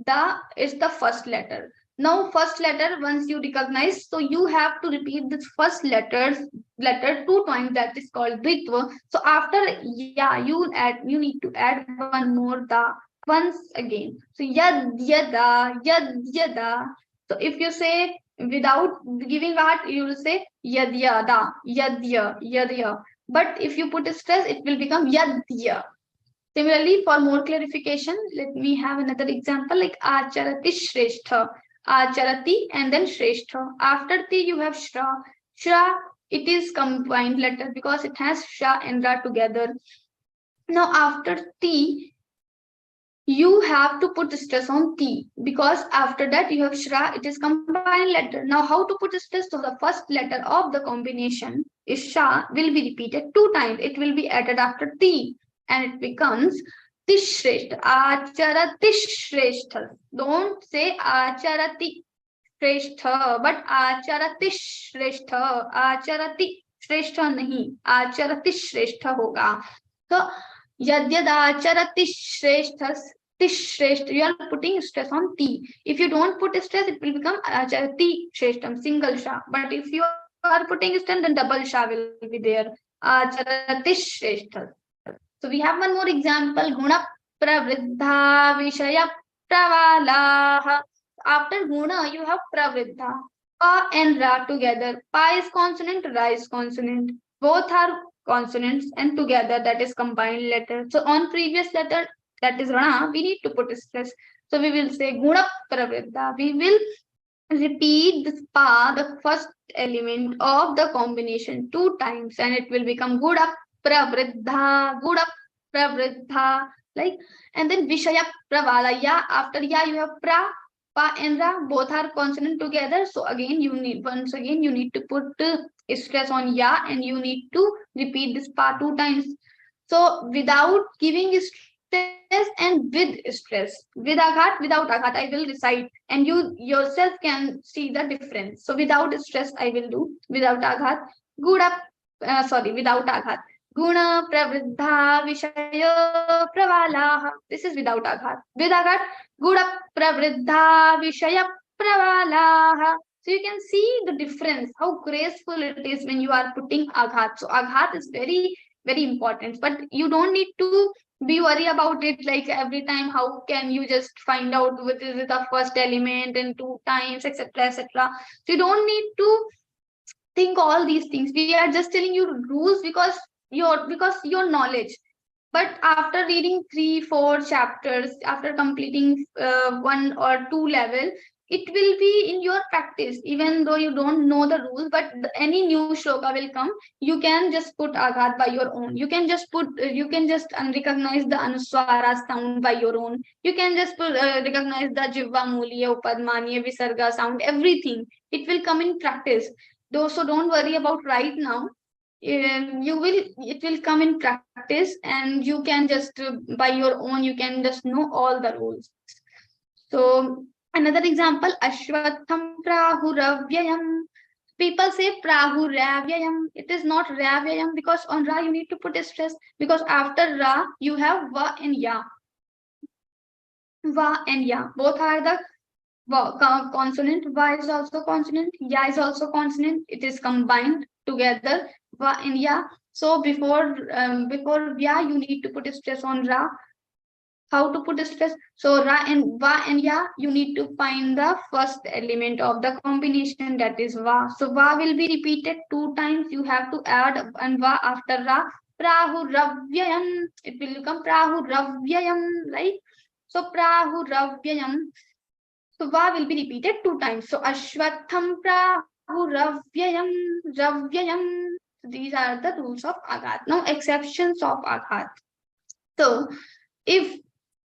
Speaker 6: The is the first letter. Now first letter, once you recognize, so you have to repeat this first letters letter two times, that is called dvitva. So after ya, you need to add one more da once again. So yad yada, yad yada. So if you say without giving heart, you will say yad yada, yadya, yadya. But if you put a stress, it will become yadya. Similarly, for more clarification, let me have another example like acharati shrestha. Acharati and then shrestha. After ti you have shra. Shra, it is combined letter because it has sha and ra together. Now after ti, you have to put stress on ti because after that you have shra, it is combined letter. Now how to put stress? So the first letter of the combination is sha will be repeated two times. It will be added after ti and it becomes tishreshth. Acharati shrestha. Don't say acharati shrestha, but acharati shrestha. Acharati shrestha nahi, acharati shrestha hoga. So yadyadacharati shreshthas, tishreshth, you are putting stress on T. If you don't put stress, it will become acharati shreshtham, single sha. But if you are putting stress, then double sha will be there. Acharati shreshthas. So we have one more example. Guna pravriddha vishaya pravalaha. After guna, you have pravriddha. Pa and ra together. Pa is consonant, ra is consonant. Both are consonants and together that is combined letter. So on previous letter, that is rana, we need to put stress. So we will say guna pravriddha. We will repeat the pa, the first element of the combination two times and it will become guda pravriddha, guda pravriddha, like, and then vishaya pravala. Ya, after ya you have pra, pa and ra, both are consonant together. So again you need, once again you need to put stress on ya and you need to repeat this pa two times. So without giving stress and with stress, with aghat, without aghat, I will recite and you yourself can see the difference. So without stress, I will do without aghat, without aghat. Guna pravriddha vishaya pravalaha. This is without aghat. With aghat, guna pravriddha vishaya pravalaha. So you can see the difference, how graceful it is when you are putting aghat. So aghat is very, very important, but you don't need to be worry about it like every time. How can you just find out what is the first element and two times, etc., etc. So you don't need to think all these things. We are just telling you rules because your knowledge. But after reading 3-4 chapters, after completing one or two level, it will be in your practice. Even though you don't know the rules, but any new shloka will come, you can just put aghat by your own. You can just recognize the anuswara sound by your own. You can just recognize the jivva muliya, upadmaniya, visarga sound, everything. It will come in practice. So don't worry about right now. It will come in practice and you can just by your own, you can just know all the rules. So another example, ashwatham prahuravyayam. People say prahuravyayam. It is not ravyayam because on ra you need to put a stress because after ra you have va and ya. Va and ya, both are the consonant. Va is also consonant, ya is also consonant. It is combined together, va and ya. So before ya you need to put a stress on ra. How to put a stress? So ra and va and ya, you need to find the first element of the combination, that is va. So va will be repeated two times. You have to add and va after ra. Prahuravyayam. It will become prahuravyayam, right? So prahuravyayam. So va will be repeated two times. So ashwatham prahuravyayam, ravyayam. These are the rules of aghat. Now exceptions of aghat. So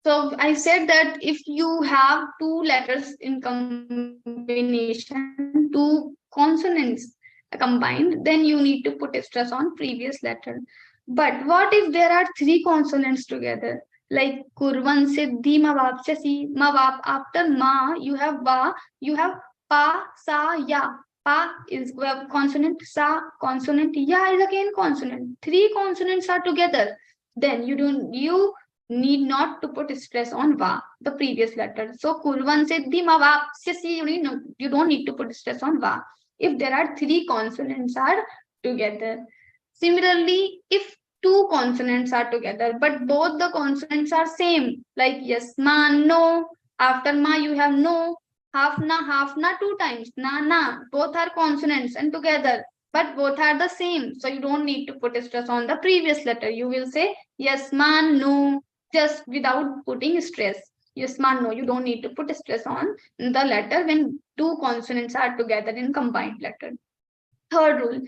Speaker 6: I said that if you have two letters in combination, two consonants combined, then you need to put a stress on previous letter. But what if there are three consonants together? Like kurvan siddhi mavapsyasi, mavap, after ma you have va, you have pa, sa, ya. Pa is consonant, sa consonant, ya is again consonant. Three consonants are together. Then you need not to put stress on va, the previous letter. So kurvan siddhi mavapsyasi, you don't need to put stress on va. If there are three consonants are together. Similarly, if two consonants are together, but both the consonants are same, like yes, ma, no. After ma, you have no. Half na two times. Na. Both are consonants and together, but both are the same. So you don't need to put a stress on the previous letter. You will say yes, ma, no, just without putting stress. Yes, ma, no. You don't need to put stress on the letter when two consonants are together in combined letter. Third rule,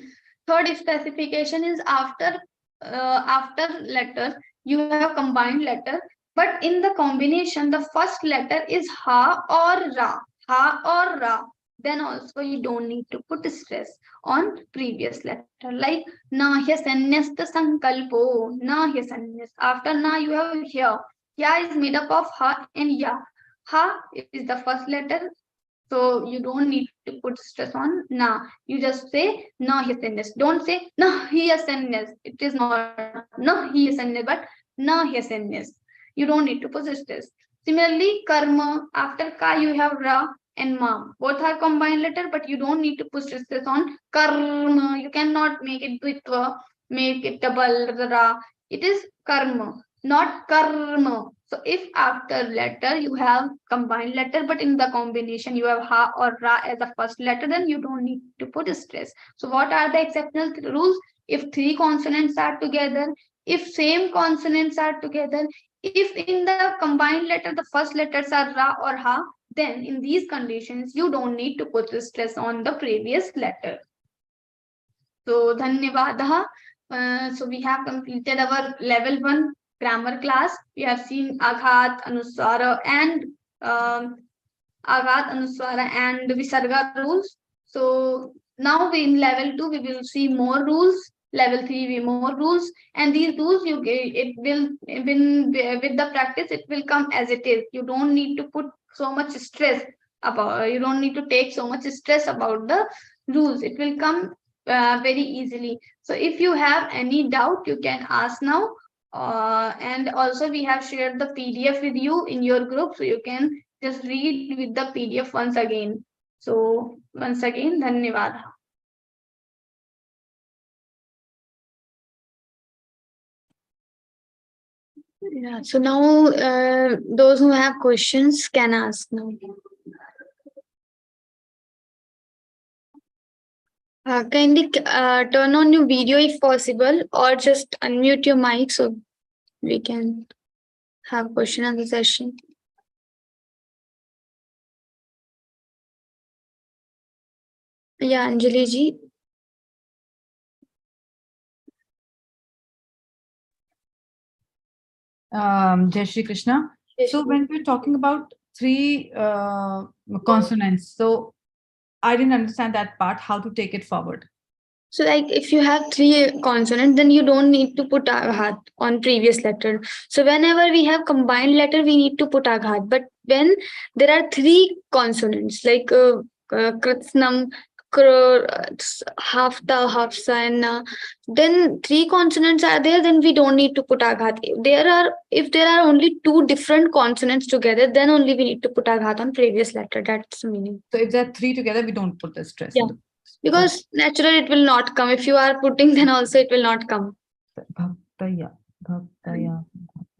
Speaker 6: third specification is after letter you have combined letter, but in the combination the first letter is ha or ra. Then also you don't need to put stress on previous letter, like na hyasanyast sankalpo, na hyasanyast. After na you have here. Ya is made up of ha and ya. Ha is the first letter, so you don't need to put stress on na. You just say na hyasanyas. Don't say na hyasanyas. It is not na hyasanyas, but na hyasanyas. You don't need to put stress. Similarly, karma, after ka you have ra and ma. Both are combined letter, but you don't need to put stress on karma. You cannot make it dvitva, make it double ra. It is karma, not karma. So if after letter you have combined letter, but in the combination you have ha or ra as the first letter, then you don't need to put stress. So what are the exceptional rules? If three consonants are together, if same consonants are together, if in the combined letter the first letters are ra or ha, then in these conditions you don't need to put stress on the previous letter. So dhanyavadaha. So we have completed our level 1 grammar class. We have seen aghat, anuswara, and visarga rules. So now in level 2 we will see more rules. Level 3 we more rules, and these rules it will with the practice it will come as it is. You don't need to put so much stress about. You don't need to take so much stress about the rules. It will come very easily. So if you have any doubt, you can ask now. And also we have shared the PDF with you in your group, so you can just read with the PDF once again. So once again, dhanyavad. Yeah, so now those who have questions can ask now. Kindly turn on your video if possible, or just unmute your mic so we can have question answer session. Yeah, Anjali ji.
Speaker 7: Jai Shri Krishna.
Speaker 6: Yes,
Speaker 7: So
Speaker 6: ma'am.
Speaker 7: when we're talking about three consonants, so I didn't understand that part, how to take it forward.
Speaker 6: So like if you have three consonants, then you don't need to put aghat on previous letter. So whenever we have combined letter, we need to put aghat. But when there are three consonants, like kritsnam, hafta, hafsa, and na, then three consonants are there, then we don't need to put aghat. If there are only two different consonants together, then only we need to put aghat on previous letter. That's the meaning.
Speaker 7: So if there are three together, we don't put the stress.
Speaker 6: Yeah. Because naturally it will not come. If you are putting, then also it will not come.
Speaker 7: Bhaktaya.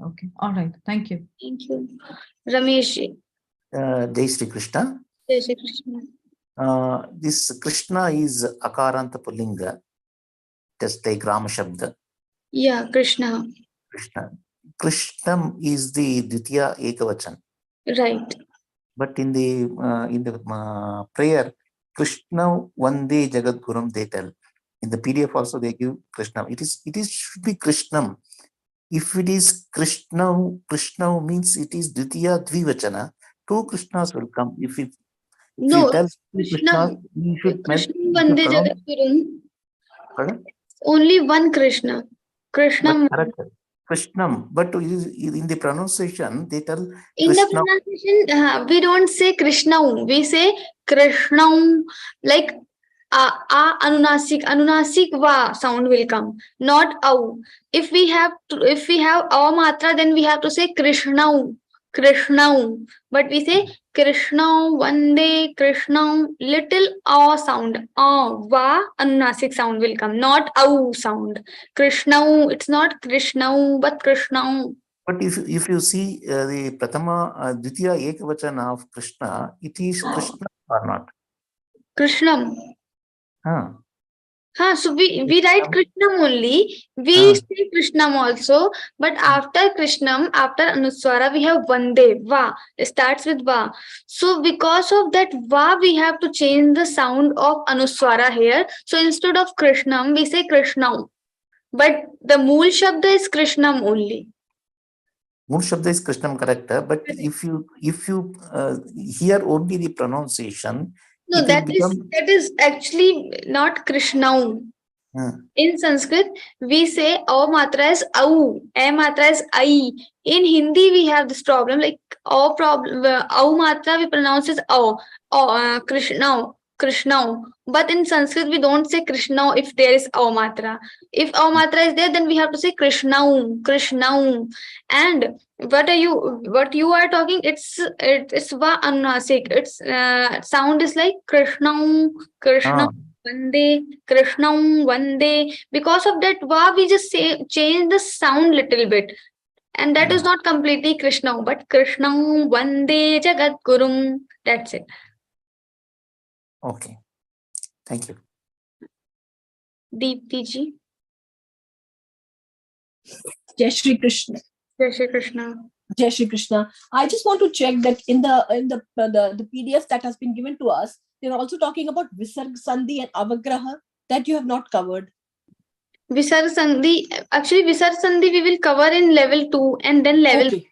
Speaker 7: Okay. All right. Thank you.
Speaker 6: Thank you. Ramesh.
Speaker 8: Jai Shri Krishna.
Speaker 6: Jai Shri Krishna.
Speaker 8: This Krishna is Akaranta Pullinga, just like Rama Shabda.
Speaker 6: Yeah, Krishna.
Speaker 8: Krishna. Krishnam is the Dvitiya Ekavachan.
Speaker 6: Right.
Speaker 8: But in the prayer, Krishna Vande Jagat Gurum they tell. In the PDF also they give Krishna. It should be Krishnam. If it is Krishna means it is Dvitiya Dvivachana. Two Krishnas will come. If we tell Krishna, we should
Speaker 6: Krishna Vande Jagat Gurum.
Speaker 8: Pardon?
Speaker 6: Only one Krishna. Krishna.
Speaker 8: Krishnam, but in the pronunciation they tell
Speaker 6: in
Speaker 8: Krishna.
Speaker 6: The pronunciation we don't say Krishna, we say Krishna, like anunasik va sound will come, not au. If we have a matra, then we have to say Krishna. Krishnau. But we say Krishnau, Vande, Krishnau, little aw sound. Va, anunasik sound will come, not au sound. Krishnau, it's not Krishnau, but Krishnau.
Speaker 8: But if you see the Pratama, Dvitiya Ekavachana of Krishna, it is Krishna or not?
Speaker 6: Krishnam.
Speaker 8: Huh.
Speaker 6: So we write Krishnam only. We say Krishnam also, but after Krishnam, after Anuswara, we have Vande, Va. It starts with Va. So because of that Va, we have to change the sound of Anuswara here. So instead of Krishnam, we say Krishnam. But the Mool Shabda is Krishnam only.
Speaker 8: Mool Shabda is Krishnam, correct? But if you hear only the pronunciation,
Speaker 6: No,
Speaker 8: it will become...
Speaker 6: that is actually not Krishnau. In Sanskrit, we say aw matra is au, a matra is ai. In Hindi, we have this problem, like aw matra we pronounce as aw, Krishnau, Krishnau. But in Sanskrit, we don't say Krishnau if there is aw matra. If aw matra is there, then we have to say Krishnau, Krishnau. And what you are talking, it's va anunasik. Its sound is like Krishnau, Krishnau. Vande, Krishnam, Vande. Because of that va, we just change the sound little bit. And that is not completely Krishnam, but Krishnam, Vande, Jagat Gurum. That's it.
Speaker 8: Okay. Thank you.
Speaker 6: Deepti ji.
Speaker 9: Jai Shri Krishna.
Speaker 6: Jai Shri Krishna.
Speaker 9: Jai Shri Krishna. I just want to check that in the PDF that has been given to us, they're also talking about Visarg Sandhi and Avagraha that you have not covered.
Speaker 6: Visarg Sandhi, actually Visarg Sandhi we will cover in level 2 and then level.
Speaker 9: Okay.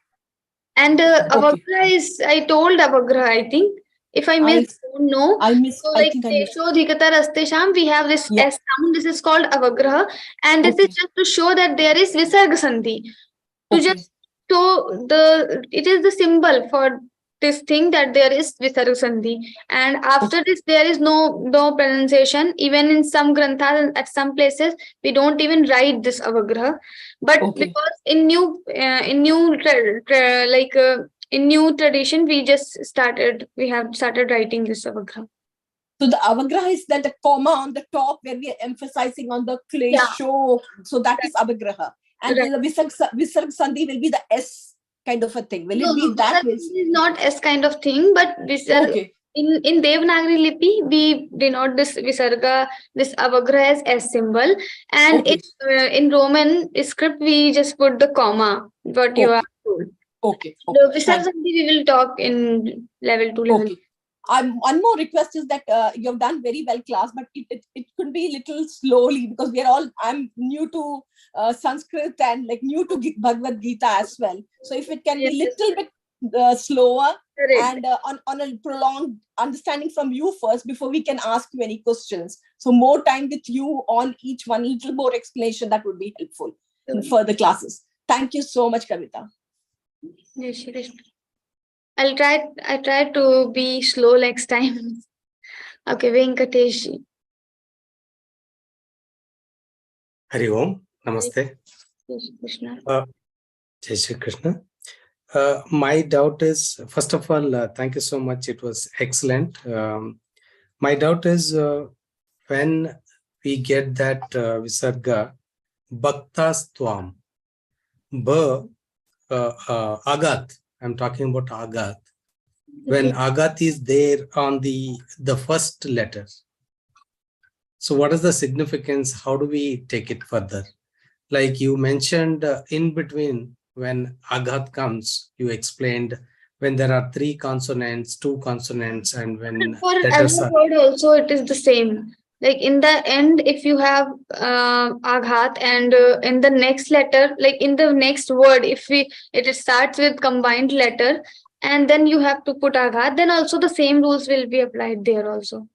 Speaker 6: And Avagraha is, I told Avagraha, I think. If I missed, don't know.
Speaker 9: I missed.
Speaker 6: So
Speaker 9: I
Speaker 6: like
Speaker 9: think I missed.
Speaker 6: Tesho Dhikata Raste Sham, we have this S sound. This is called Avagraha, and this is just to show that there is Visarga Sandhi. To just show it is the symbol for this thing that there is Visarga Sandhi, and after this there is no pronunciation. Even in some granthas, at some places we don't even write this Avagraha, but because in new in new tradition, we have started writing this Avagraha.
Speaker 9: So the Avagraha is that the comma on the top where we are emphasizing on the klesho. So that is Avagraha. And the Visarg Sandhi will be the S kind of a thing. Will it be that?
Speaker 6: Visarg is not S kind of thing, but Visarg, in Devanagari Lipi, we denote this Visarga, this Avagraha as S symbol. And in Roman script, we just put the comma, what you are told. The Visarg Sandhi we will talk in level 2, level 3.
Speaker 9: One more request is that you have done very well, class, but it could be a little slowly because I'm new to Sanskrit and like new to Bhagavad Gita as well. So if it can be a little bit slower and on a prolonged understanding from you first before we can ask you any questions. So more time with you on each one, little more explanation, that would be helpful in further classes. Thank you so much, Kavita.
Speaker 6: I try to be slow next time. Okay, Venkatesh.
Speaker 10: Hari Om, Namaste.
Speaker 6: Jai Shri Krishna.
Speaker 10: Jai Shri Krishna. My doubt is, first of all, thank you so much. It was excellent. My doubt is when we get that Visarga, Bhaktas Twam, Agat. I'm talking about Agat. When Agat is there on the first letter. So what is the significance? How do we take it further? Like you mentioned in between when Agat comes, you explained when there are 3 consonants, 2 consonants, and when
Speaker 6: for every word also it is the same. Like in the end, if you have aghat and in the next letter, like in the next word, if it starts with combined letter and then you have to put aghat, then also the same rules will be applied there also.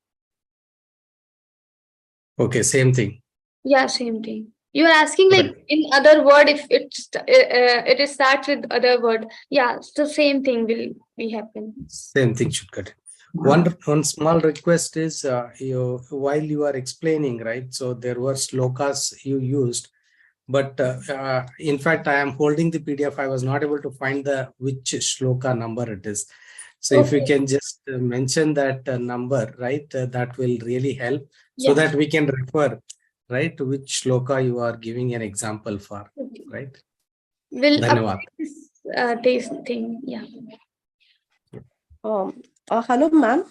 Speaker 10: Okay, same thing.
Speaker 6: Yeah, same thing. You are asking like in other word if it starts with other word. Yeah, so same thing will be happen.
Speaker 10: Same thing should cut. One small request is while you are explaining, right? So there were slokas you used. But in fact, I am holding the PDF. I was not able to find the which shloka number it is. So if you can just mention that number, right, that will really help so that we can refer, right, to which shloka you are giving an example for, right?
Speaker 6: We'll
Speaker 10: Dhanyawad.
Speaker 6: update this thing. Yeah.
Speaker 11: Hello, ma'am.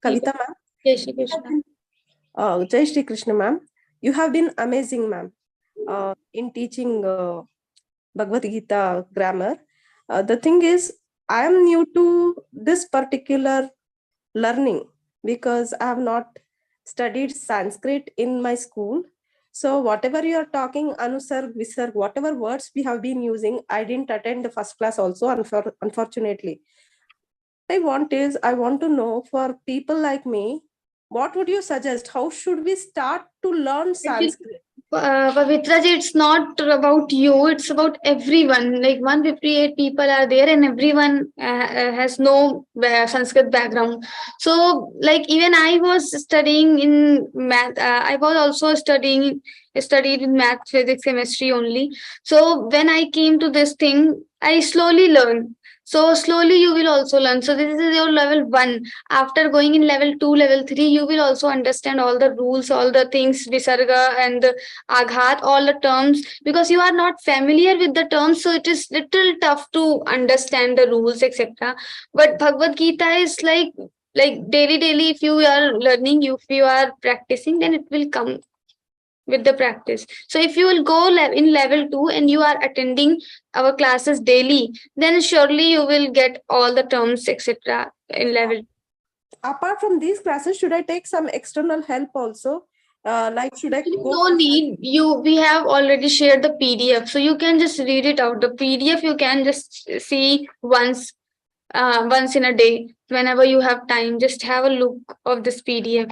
Speaker 11: Kavita, ma'am.
Speaker 6: Jai Shri Krishna.
Speaker 11: Jai Shri Krishna, ma'am. You have been amazing, ma'am, in teaching Bhagavad Gita grammar. The thing is, I am new to this particular learning because I have not studied Sanskrit in my school. So whatever you are talking, anusarg, visarg, whatever words we have been using, I didn't attend the first class also, unfortunately. I want to know, for people like me, what would you suggest? How should we start to learn Sanskrit?
Speaker 6: Pavitra ji, it's not about you, it's about everyone. Like 158 people are there and everyone has no Sanskrit background. So like even I was studying in math, I was also studied in math, physics, chemistry only. So when I came to this thing, I slowly learned. So slowly you will also learn. So this is your level 1. After going in level 2, level 3, you will also understand all the rules, all the things, visarga and aghat, all the terms, because you are not familiar with the terms, so it is little tough to understand the rules, etc. But Bhagavad Gita is like daily, if you are learning, if you are practicing, then it will come with the practice. So if you will go in level 2 and you are attending our classes daily, then surely you will get all the terms, etc. in level.
Speaker 11: Apart from these classes, should I take some external help also? Like, should I go?
Speaker 6: No need. We have already shared the PDF, so you can just read it out. The PDF you can just see once in a day, whenever you have time. Just have a look of this PDF.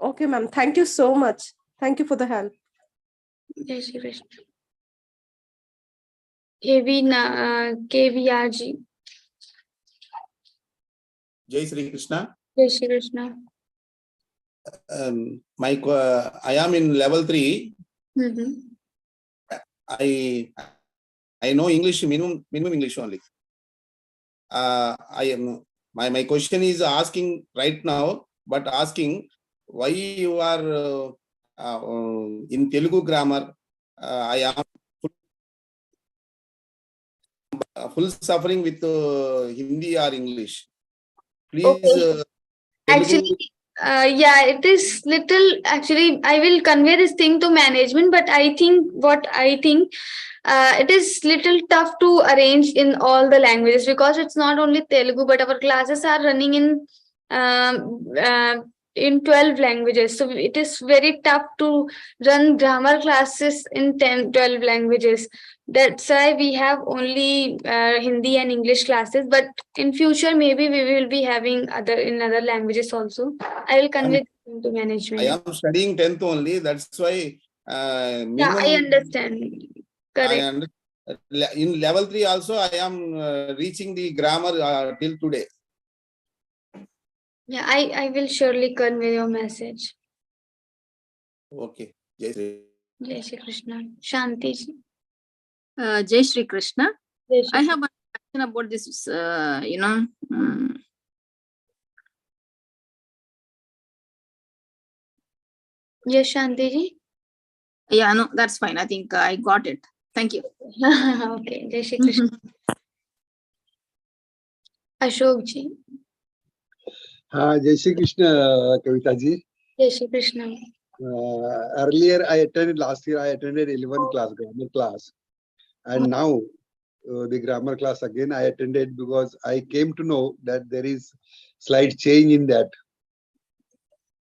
Speaker 11: Okay, ma'am. Thank you so much. Thank you for the help.
Speaker 6: Jai Shri Krishna. KVRG.
Speaker 1: Jai Sri Krishna.
Speaker 6: Jai Shri Krishna.
Speaker 1: I am in level 3.
Speaker 6: Mm-hmm.
Speaker 1: I know English, minimum English only. My question is asking right now, but asking why you are in Telugu grammar. I am full suffering with Hindi or English. Please.
Speaker 6: Okay. Actually, yeah, it is little. Actually, I will convey this thing to management, but I think it is little tough to arrange in all the languages, because it's not only Telugu, but our classes are running in 12 languages. So it is very tough to run grammar classes in 12 languages. That's why we have only Hindi and English classes. But in future, maybe we will be having other languages also. I will convey to management.
Speaker 1: I am studying 10th only. That's why.
Speaker 6: Yeah, I understand. Correct.
Speaker 1: In level 3 also, I am reaching the grammar till today.
Speaker 6: Yeah, I will surely convey your message.
Speaker 1: Okay. Jai
Speaker 6: Shri Krishna. Shanti ji.
Speaker 12: Jai Shri Krishna.
Speaker 6: Jai Shri
Speaker 12: I have a question about this,
Speaker 6: Yes, Shanti ji.
Speaker 12: Yeah, no, that's fine. I think I got it. Thank you.
Speaker 6: Okay, Jai Shri Krishna. Ashok ji.
Speaker 13: Jai Shri Krishna, Kavita ji.
Speaker 6: Jai Shri Krishna.
Speaker 13: Earlier, last year, I attended 11 class, grammar class. And now, the grammar class again, I attended because I came to know that there is slight change in that.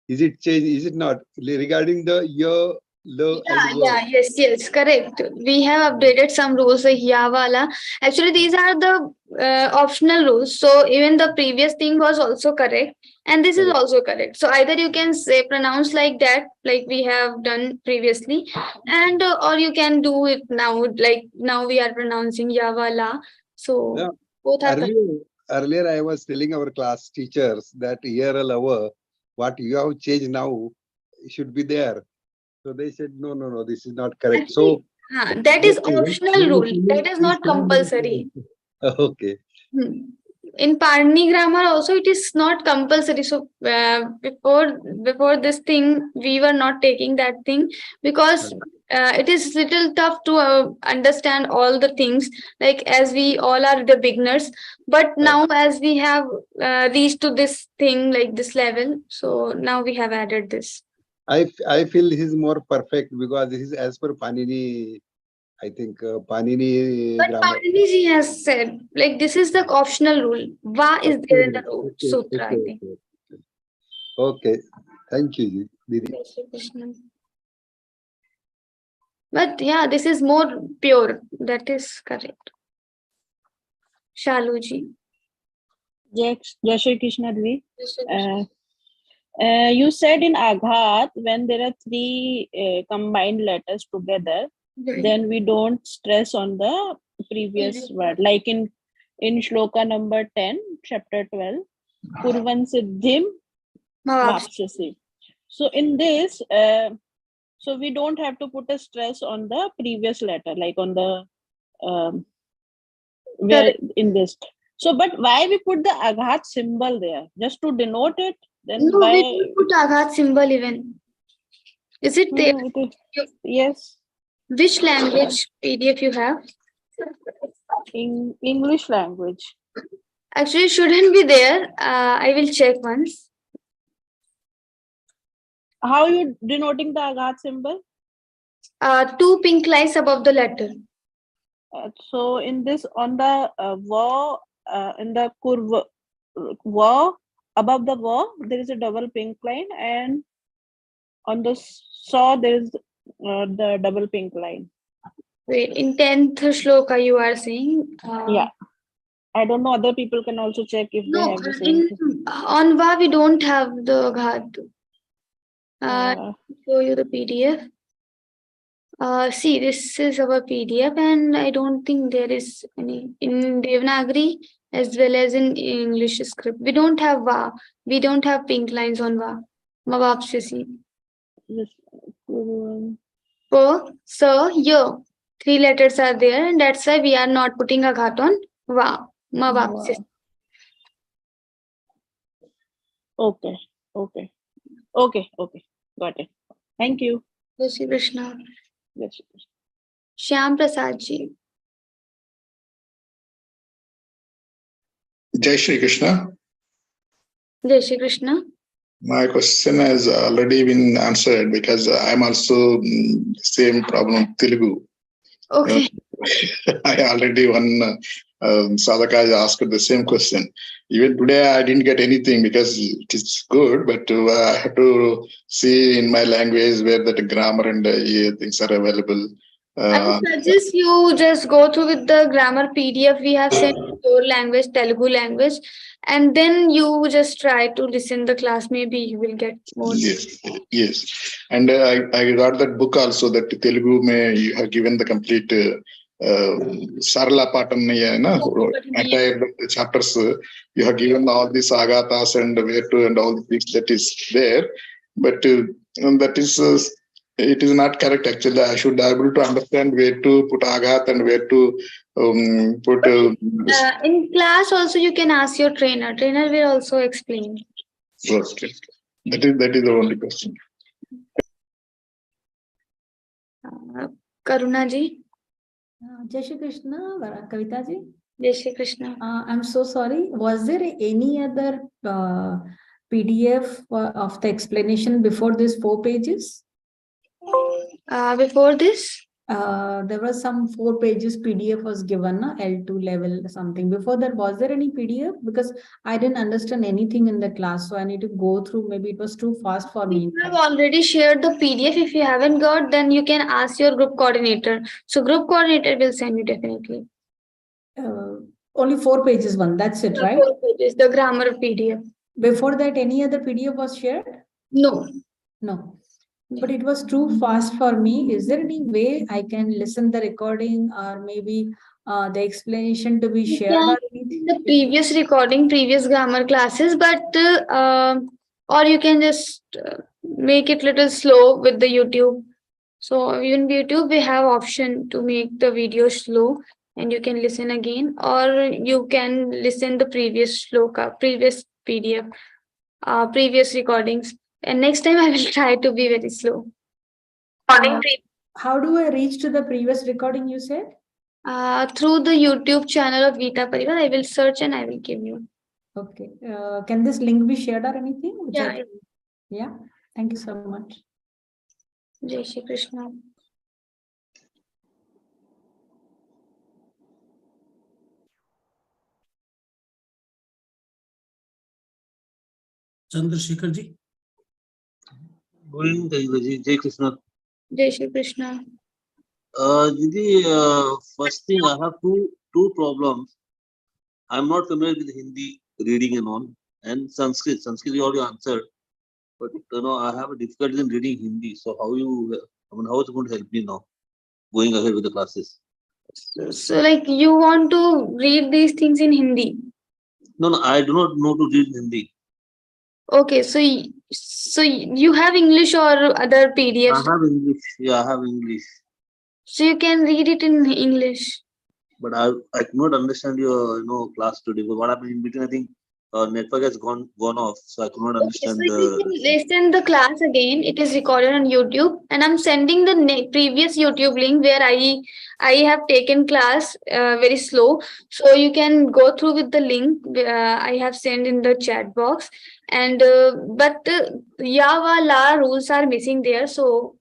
Speaker 13: Is it change? Is it not? Regarding the year,
Speaker 6: Yes, correct. We have updated some rules like Yavala. Actually, these are the optional rules. So even the previous thing was also correct, and this is also correct. So either you can say pronounce like that, like we have done previously, and or you can do it now, like now we are pronouncing Yavala. So both are correct.
Speaker 13: Earlier, I was telling our class teachers that year lower, what you have changed now should be there. So they said, no, no, no, this is not correct. So
Speaker 6: that is
Speaker 13: okay,
Speaker 6: optional rule. That is not compulsory.
Speaker 13: okay.
Speaker 6: In Parni grammar also it is not compulsory. So before this thing we were not taking that thing because it is little tough to understand all the things, like as we all are the beginners. But now as we have reached to this thing like this level, so now we have added this.
Speaker 13: I feel this is more perfect because this is as per Panini. I think Panini
Speaker 6: But
Speaker 13: grammar.
Speaker 6: Panini ji has said, like, this is the optional rule. Va is there in the sutra, I think.
Speaker 13: Okay. Thank you, Didi.
Speaker 6: But yeah, this is more pure. That is correct. Shaluji.
Speaker 14: Jai Shri Krishna Dvi. You said in Aghat, when there are three combined letters together, then we don't stress on the previous word. Like in shloka number 10, chapter 12, Purvan Siddhim Vapshasi. So in this, so we don't have to put a stress on the previous letter, like on the where in this. So, but why we put the Aghat symbol there? Just to denote it? Then
Speaker 6: No,
Speaker 14: why?
Speaker 6: we didn't put Aghat symbol even. Is it there?
Speaker 14: Yes.
Speaker 6: Which language PDF you have?
Speaker 14: In English language.
Speaker 6: Actually, it shouldn't be there. I will check once.
Speaker 14: How are you denoting the Aghat symbol?
Speaker 6: Two pink lines above the letter.
Speaker 14: So in this, on the va, in the kurva, va, above the va, there is a double pink line, and on the saw there is the double pink line.
Speaker 6: Wait, in 10th shloka you are saying?
Speaker 14: Yeah. I don't know, other people can also check if they have the same.
Speaker 6: On va we don't have the ghat. Show you the PDF. See, this is our PDF, and I don't think there is any in Devanagari as well as in English script. We don't have va. We don't have pink lines on va. Mavapsisi. Po, sa, yo. Three letters are there, and that's why we are not putting a ghat on va. Mavapsisi.
Speaker 14: Okay. Got it. Thank you.
Speaker 6: Jai Shri Krishna.
Speaker 14: Jai Shri Krishna.
Speaker 6: Shyam Prasad ji.
Speaker 15: Jai Shri Krishna.
Speaker 6: Jai Shri Krishna.
Speaker 15: My question has already been answered because I'm also same problem Telugu.
Speaker 6: Okay.
Speaker 15: I already one sadhaka asked the same question. Even today I didn't get anything because it is good, but I have to see in my language where that grammar and things are available.
Speaker 6: I suggest you just go through with the grammar PDF we have sent your language, Telugu language, and then you just try to listen the class. Maybe you will get more.
Speaker 15: Yes. And I got that book also, that Telugu you have given the complete Sarala Patam, entire chapters. You have given all these agathas and where to and all the things that is there. But that is it is not correct actually. I should be able to understand where to put aghat and where to put.
Speaker 6: In class also you can ask your trainer. Trainer will also explain.
Speaker 15: Okay. That is the only question.
Speaker 6: Karuna ji.
Speaker 7: Jai Shri Krishna, Kavita ji.
Speaker 6: Jai Shri Krishna.
Speaker 7: I'm so sorry. Was there any other PDF of the explanation before these 4 pages?
Speaker 6: Before this?
Speaker 7: There was some 4 pages PDF was given, L2 level something. Before that, was there any PDF? Because I didn't understand anything in the class, so I need to go through. Maybe it was too fast for me.
Speaker 6: I've already shared the PDF. If you haven't got, then you can ask your group coordinator. So group coordinator will send you definitely.
Speaker 7: Only 4 pages one. That's it, right?
Speaker 6: 4 pages, the grammar PDF.
Speaker 7: Before that, any other PDF was shared?
Speaker 6: No.
Speaker 7: But it was too fast for me. Is there any way I can listen the recording, or maybe the explanation to be shared?
Speaker 6: The previous recording, previous grammar classes, but or you can just make it little slow with the YouTube. So in YouTube, we have option to make the video slow and you can listen again, or you can listen the previous shloka, previous PDF, previous recordings. And next time I will try to be very slow.
Speaker 7: How do I reach to the previous recording you said?
Speaker 6: Through the YouTube channel of Geeta Parivar, I will search and I will give you.
Speaker 7: Okay. Can this link be shared or anything?
Speaker 6: Yeah.
Speaker 7: Yeah. Thank you so much.
Speaker 6: Jai Shri Krishna.
Speaker 16: Chandrasekhar ji.
Speaker 17: Going Jai Krishna.
Speaker 6: Jai Shri Krishna.
Speaker 17: Didi, first thing I have two problems. I'm not familiar with Hindi reading and all, and Sanskrit. Sanskrit you already answered, but I have a difficulty in reading Hindi. So how how is it going to help me now, going ahead with the classes?
Speaker 6: So like you want to read these things in Hindi?
Speaker 17: No, I do not know to read Hindi.
Speaker 6: Okay, so you have English or other PDFs?
Speaker 17: I have English. Yeah, I have English.
Speaker 6: So you can read it in English.
Speaker 17: But I could not understand your class today. But what happened in between? I think network has gone off, so I could not understand
Speaker 6: Okay, so you can listen the class again. It is recorded on YouTube, and I'm sending the previous YouTube link where I have taken class very slow. So you can go through with the link I have sent in the chat box. And but ya wa la rules are missing there. So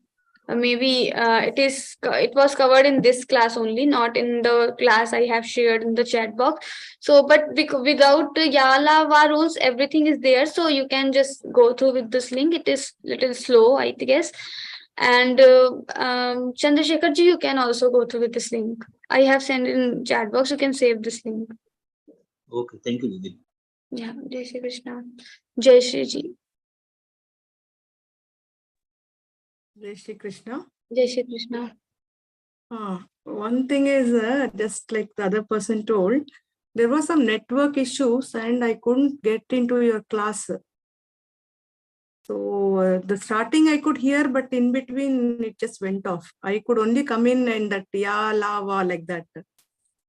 Speaker 6: maybe it was covered in this class only, not in the class I have shared in the chat box. So but without the yala va rules, everything is there, so you can just go through with this link. It is little slow, I guess. And Chandrasekhar ji, you can also go through with this link. I have sent in chat box. You can save this link.
Speaker 17: Okay, thank you, Didi.
Speaker 6: Yeah, Jai Shri Krishna. Jai Shri ji.
Speaker 18: Jai Shri Krishna.
Speaker 6: Jai Shri Krishna.
Speaker 18: One thing is, just like the other person told, there were some network issues and I couldn't get into your class. So the starting I could hear, but in between it just went off. I could only come in and that ya, lava, like that.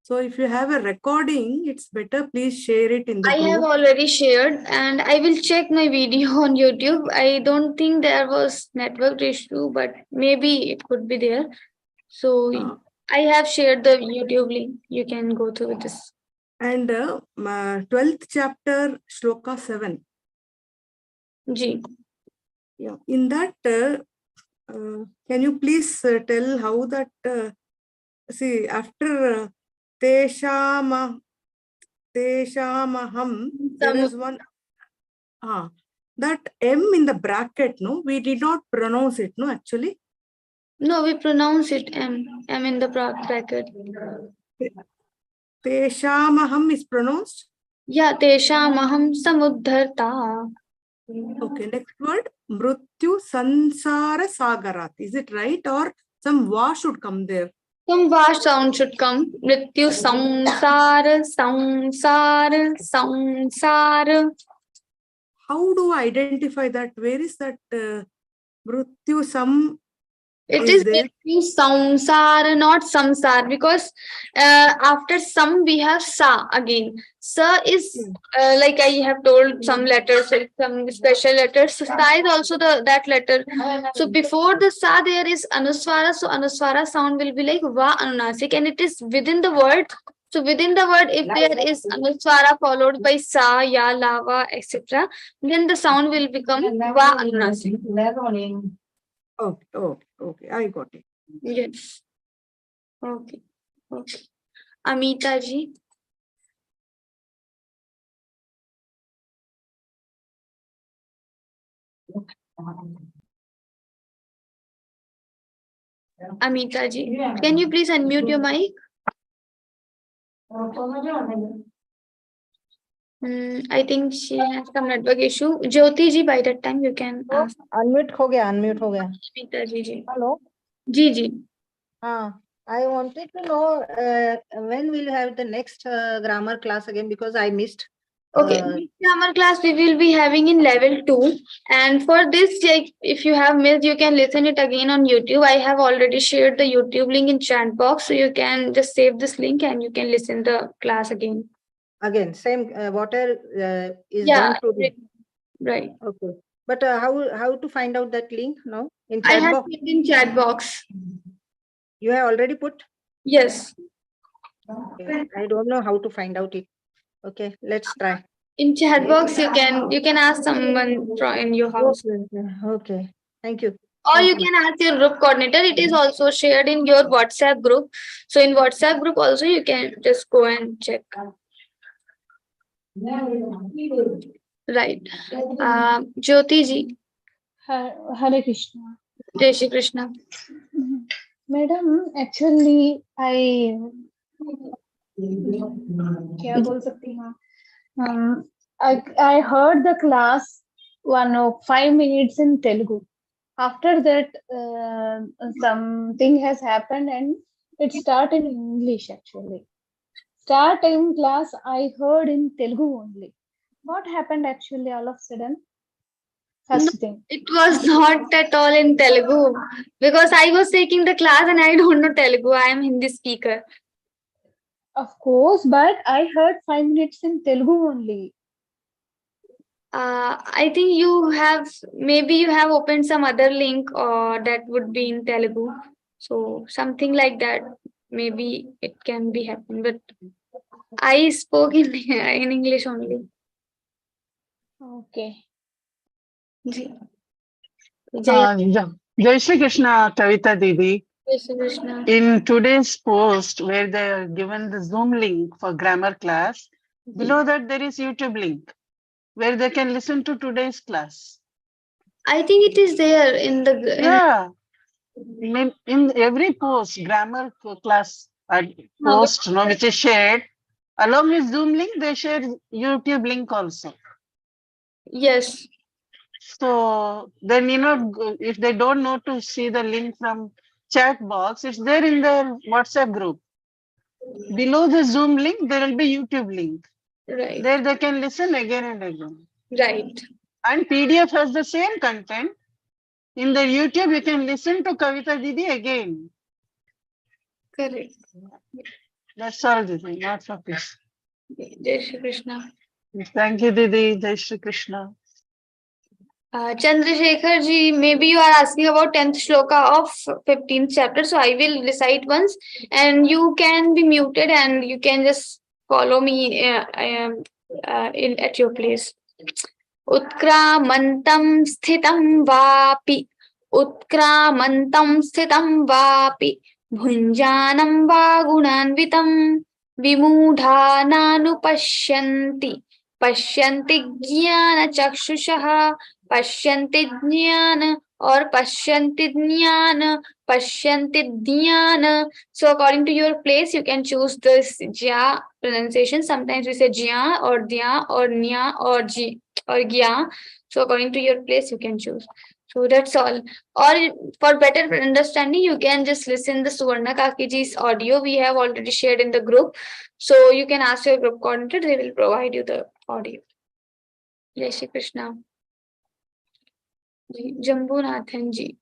Speaker 18: So if you have a recording, it's better please share it in the
Speaker 6: I
Speaker 18: group.
Speaker 6: have already shared and I will check my video on YouTube. I don't think there was network issue, but maybe it could be there. So I have shared the YouTube link. You can go through with this.
Speaker 18: And 12th chapter, Shloka 7.
Speaker 6: Ji.
Speaker 18: Yeah. In that, can you please tell how that, see, after Teshamaham, there is one, that M in the bracket, no, we did not pronounce it, no, actually.
Speaker 6: No, we pronounce it M in the bracket.
Speaker 18: Teshamaham is pronounced?
Speaker 6: Yeah, Teshamaham Samuddharta.
Speaker 18: Okay, next word, Mrityu Sansara Sagarat. Is it right? Or some va should come there?
Speaker 6: Some va sound should come. Mrityu Samsara, Samsara, Samsara.
Speaker 18: How do I identify that? Where is that Mrityu Sam?
Speaker 6: It is between samsara, not samsar, because after sam we have sa again. Sa is like I have told some letters, some special letters. So sa is also that letter. So before the sa there is anuswara. So anuswara sound will be like va anunasik, and it is within the word. So within the word, if there is anuswara followed by sa, ya, lava, etc., then the sound will become va anunasik.
Speaker 18: Okay, I got it.
Speaker 6: Yes. Okay. Amita ji. Amita ji, can you please unmute your mic? I think she has some network issue. Jyoti ji, by that time you can ask.
Speaker 19: Unmute हो गया.
Speaker 6: Amita ji.
Speaker 19: Hello.
Speaker 6: Ji.
Speaker 19: I wanted to know when we'll have the next grammar class again, because I missed.
Speaker 6: Okay, this grammar class we will be having in level 2, and for this, like, if you have missed, you can listen it again on YouTube. I have already shared the YouTube link in chat box, so you can just save this link and you can listen the class again.
Speaker 19: Again, same whatever is
Speaker 6: Yeah,
Speaker 19: done today.
Speaker 6: right.
Speaker 19: Okay. But how to find out that link now? In
Speaker 6: I
Speaker 19: chat
Speaker 6: have
Speaker 19: box?
Speaker 6: put in chat box.
Speaker 19: You have already put?
Speaker 6: Yes.
Speaker 19: Okay. I don't know how to find out it. Okay, let's try.
Speaker 6: In chat box, you can ask someone from in your house.
Speaker 19: Okay. Thank you.
Speaker 6: Or
Speaker 19: Thank
Speaker 6: you
Speaker 19: you.
Speaker 6: can ask your group coordinator. It is also shared in your WhatsApp group. So in WhatsApp group also you can just go and check. Right. Jyoti ji.
Speaker 14: Hare Krishna.
Speaker 6: Jai Shri Krishna.
Speaker 14: Madam, actually, क्या बोल सकती हूँ? I heard the class 5 minutes in Telugu. After that, something has happened and it started in English actually. Start in class, I heard in Telugu only. What happened actually all of a sudden? First thing.
Speaker 6: It was not at all in Telugu because I was taking the class and I don't know Telugu. I am Hindi speaker.
Speaker 14: Of course, but I heard 5 minutes in Telugu only.
Speaker 6: I think maybe you have opened some other link or that would be in Telugu. So something like that. Maybe it can be happen, but I spoke in English only.
Speaker 14: Okay.
Speaker 16: Jai Shri Krishna, Kavita Didi.
Speaker 6: Jai Shri Krishna.
Speaker 16: In today's post, where they are given the Zoom link for grammar class, below that there is YouTube link where they can listen to today's class.
Speaker 6: I think it is there in the.
Speaker 16: Yeah. In every post, grammar class post, which is shared, along with Zoom link, they share YouTube link also.
Speaker 6: Yes.
Speaker 16: So then, if they don't know to see the link from chat box, it's there in their WhatsApp group. Below the Zoom link, there will be YouTube link.
Speaker 6: Right.
Speaker 16: There they can listen again and again.
Speaker 6: Right.
Speaker 16: And PDF has the same content. In the YouTube, you can listen to Kavita Didi again.
Speaker 6: Correct.
Speaker 16: That's all, Didi, not for this.
Speaker 6: Jai Shri Krishna.
Speaker 16: Thank you, Didi. Jai Shri Krishna.
Speaker 6: Chandrasekhar ji, maybe you are asking about 10th shloka of 15th chapter. So I will recite once and you can be muted and you can just follow me at your place. Utkramantam sthitam vapi. Utkramantam sthitam vapi. Bhunjanam va gunanvitam. Vimudha nanu pashyanti. Pashyanti jnana chakshushaha. Pashyanti jnana or pashyanti jnana, pashyanti jnana. So according to your place, you can choose this jya pronunciation. Sometimes we say jya or dya or nya or ji or gya. So according to your place, you can choose. So that's all. Or for better understanding, you can just listen the Suvarna Kakiji's audio we have already shared in the group. So you can ask your group coordinator, they will provide you the audio. Jai Shri Krishna. Jambunathan ji.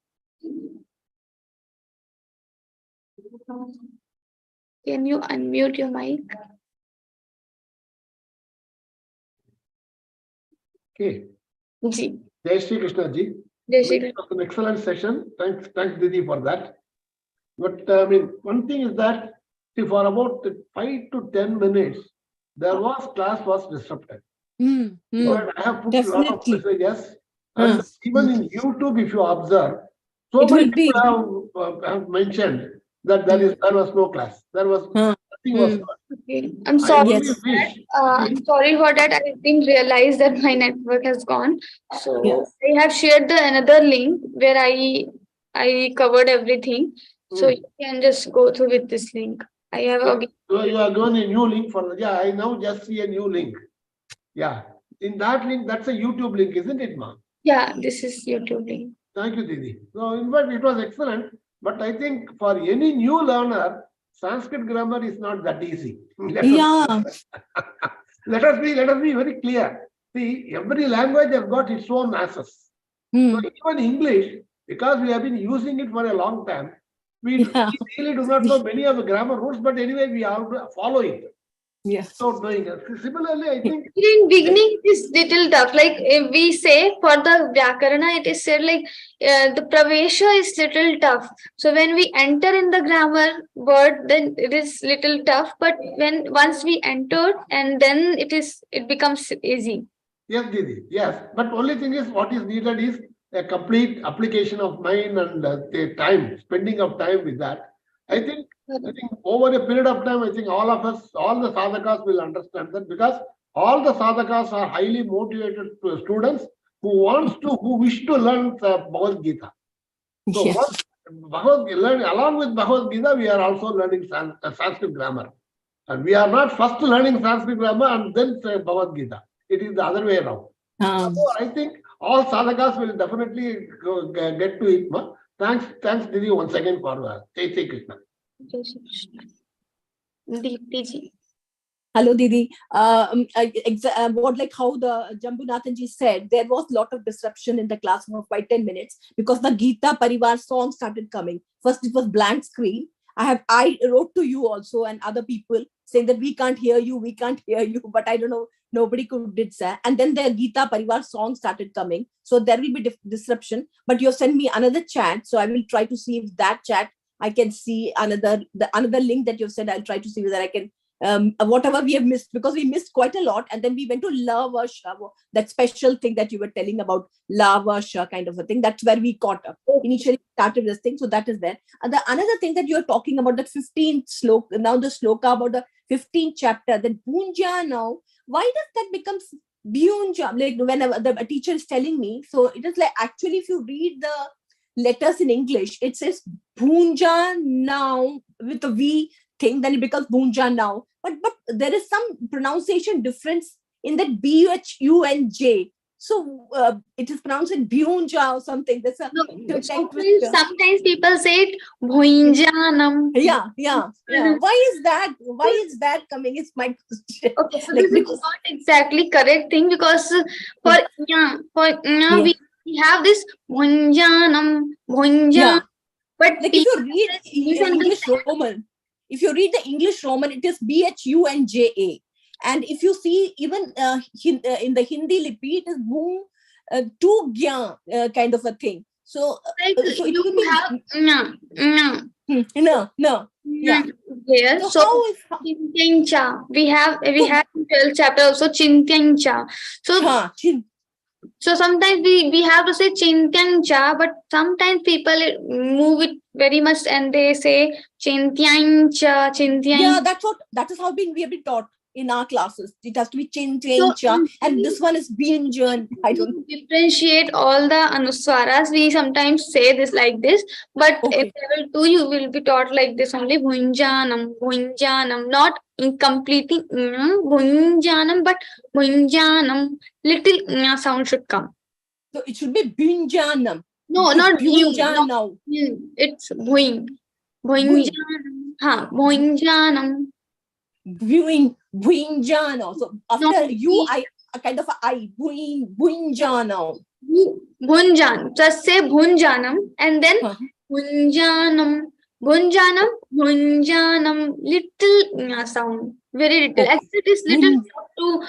Speaker 6: Can you unmute your mic?
Speaker 20: Okay.
Speaker 6: Ji.
Speaker 20: Jai Shri Krishna ji.
Speaker 6: Jai Shri
Speaker 20: It was an excellent session. Thanks Didi for that. But I mean, one thing is that for about 5 to 10 minutes, class was disrupted. But I have put a lot of messages, and even in YouTube, if you observe, so many people have mentioned that there was no class. There was nothing was.
Speaker 6: Okay. I'm sorry. I'm sorry for that. I didn't realize that my network has gone. So I have shared another link where I covered everything. So you can just go through with this link. I have again.
Speaker 20: So you are given a new link for I now just see a new link. Yeah. In that link, that's a YouTube link, isn't it, ma'am?
Speaker 6: Yeah, this is YouTube link.
Speaker 20: Thank you, Didi. So in fact, it was excellent. But I think for any new learner, Sanskrit grammar is not that easy. let us be very clear. See, every language has got its own masses. So even English, because we have been using it for a long time, we really do not know many of the grammar rules, but anyway, we all follow it.
Speaker 9: Yes.
Speaker 20: So doing it. Similarly, I think
Speaker 6: In beginning, it is little tough. Like if we say for the Vyakarana, it is said like the Pravesha is little tough. So when we enter in the grammar word, then it is little tough. But when once we entered, and then it becomes easy.
Speaker 20: yes, Didi, yes. But only thing is, what is needed is a complete application of mind and the time, spending of time with that. I think over a period of time, I think all of us, all the sadhakas will understand that, because all the sadhakas are highly motivated students who wish to learn Bhagavad Gita. So once along with Bhagavad Gita, we are also learning Sanskrit grammar. And we are not first learning Sanskrit grammar and then Bhagavad Gita. It is the other way around. So I think all sadhakas will definitely get to it. Thanks, Didi, once again for Jai Shri Krishna.
Speaker 6: Jai Shri Krishna. Deepti ji.
Speaker 9: Hello, Didi. What like how the Jambunathanji said, there was a lot of disruption in the class for 5-10 minutes because the Geeta Parivar song started coming. First, it was blank screen. I wrote to you also and other people saying that we can't hear you, but I don't know, nobody could did that. And then the Geeta Parivar song started coming. So there will be disruption, but you send me another chat. So I will try to see if that chat, I can see another link that you've said. I'll try to see whether I can, whatever we have missed, because we missed quite a lot. And then we went to La Varsha, that special thing that you were telling about, La Varsha kind of a thing. That's where we caught up. Initially started this thing. So that is there. And the another thing that you're talking about, that 15th sloka, now the sloka about the 15th chapter, then Bhunja now, why does that become Bhunja? Like whenever the teacher is telling me, so it is like, actually, if you read the letters in English, it says Bhunja now with a V thing, then it becomes Bhunja now. But there is some pronunciation difference in that Bhunj. So it is pronounced in Bhunja or something. There's a
Speaker 6: sometimes people say it Bhuinjanam.
Speaker 9: Yeah. Why is that? Why is that coming? It's my question.
Speaker 6: Okay, so this is not exactly correct thing, because for we have this Bhuinjanam,
Speaker 9: Yeah.
Speaker 6: but
Speaker 9: like if you read English Roman, it is Bhunja. And if you see even in the Hindi lipi, it is Bhu tu gyan kind of a thing. So, so it will be no. Yeah.
Speaker 6: Here. So Chintyancha. We have in 12th chapter also Chintyancha. So sometimes we have to say Chintyancha, but sometimes people move it very much and they say Chintyancha.
Speaker 9: Yeah, that is how we have been taught in our classes. It has to be Chintyancha, and this one is Bhunjan. I don't
Speaker 6: differentiate all the anuswaras. We sometimes say this like this, but in level 2 you will be taught like this only, Bhunjanam, not in completely Bhunjanam, but Bhunjanam. Little sound should come.
Speaker 9: So it should be Bhunjanam.
Speaker 6: No, not
Speaker 9: Bhunjanam. No.
Speaker 6: It's Bhuin. Bhunjanam. Bhunjanam.
Speaker 9: Bhuinjano. So after I kind of I Bhuinjano.
Speaker 6: Bhunjan. Just say Bhunjanam and then Bhunjanam. Bhunjanam. Little sound. Very little. Actually, it is little to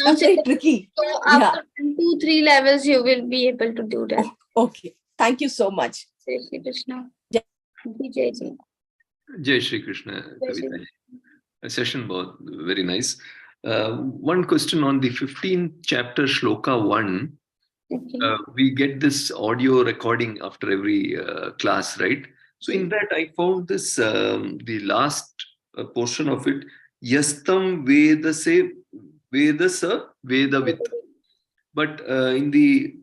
Speaker 9: that's very tricky.
Speaker 6: So after 2-3 levels, you will be able to do that.
Speaker 9: Okay. Thank you so much.
Speaker 6: Jai Shri Krishna.
Speaker 21: Jai Shri Krishna. A session was very nice. One question on the 15th chapter, Shloka 1. We get this audio recording after every class, right? So in that, I found this, the last portion of it, Yastam Vedase Vedasa Vedavit. But in the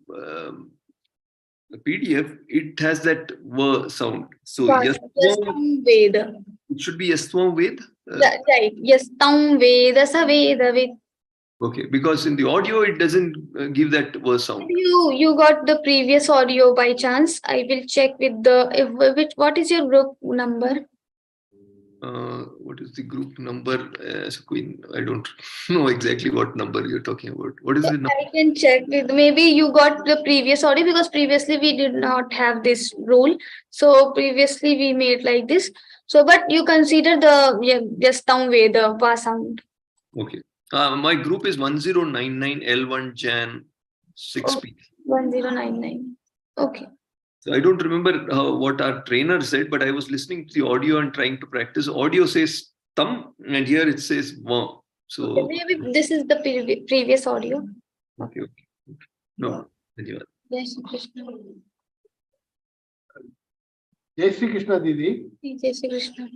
Speaker 21: PDF, it has that sound. So
Speaker 6: Yastam Veda.
Speaker 21: It should be Yastam Ved.
Speaker 6: Right. Yastam Vedasa Vedavit.
Speaker 21: Okay, because in the audio it doesn't give that verse sound.
Speaker 6: You got the previous audio by chance? I will check with the what is your group number?
Speaker 21: What is the group number? Queen, I don't know exactly what number you're talking about. What is the number?
Speaker 6: I can check it. Maybe you got the previous audio because previously we did not have this rule. So previously we made like this. So, but you consider the yes down way the va sound.
Speaker 21: Okay. My group is 1099 L1 Jan 6P.
Speaker 6: 1099. Okay.
Speaker 21: So I don't remember what our trainer said, but I was listening to the audio and trying to practice. Audio says tam, and here it says va. So
Speaker 6: Maybe this is the previous audio.
Speaker 21: okay. No. Dhanyawad.
Speaker 6: Jai Shri Krishna.
Speaker 20: Jai Shri Krishna, Didi.
Speaker 6: Jai Shri Krishna.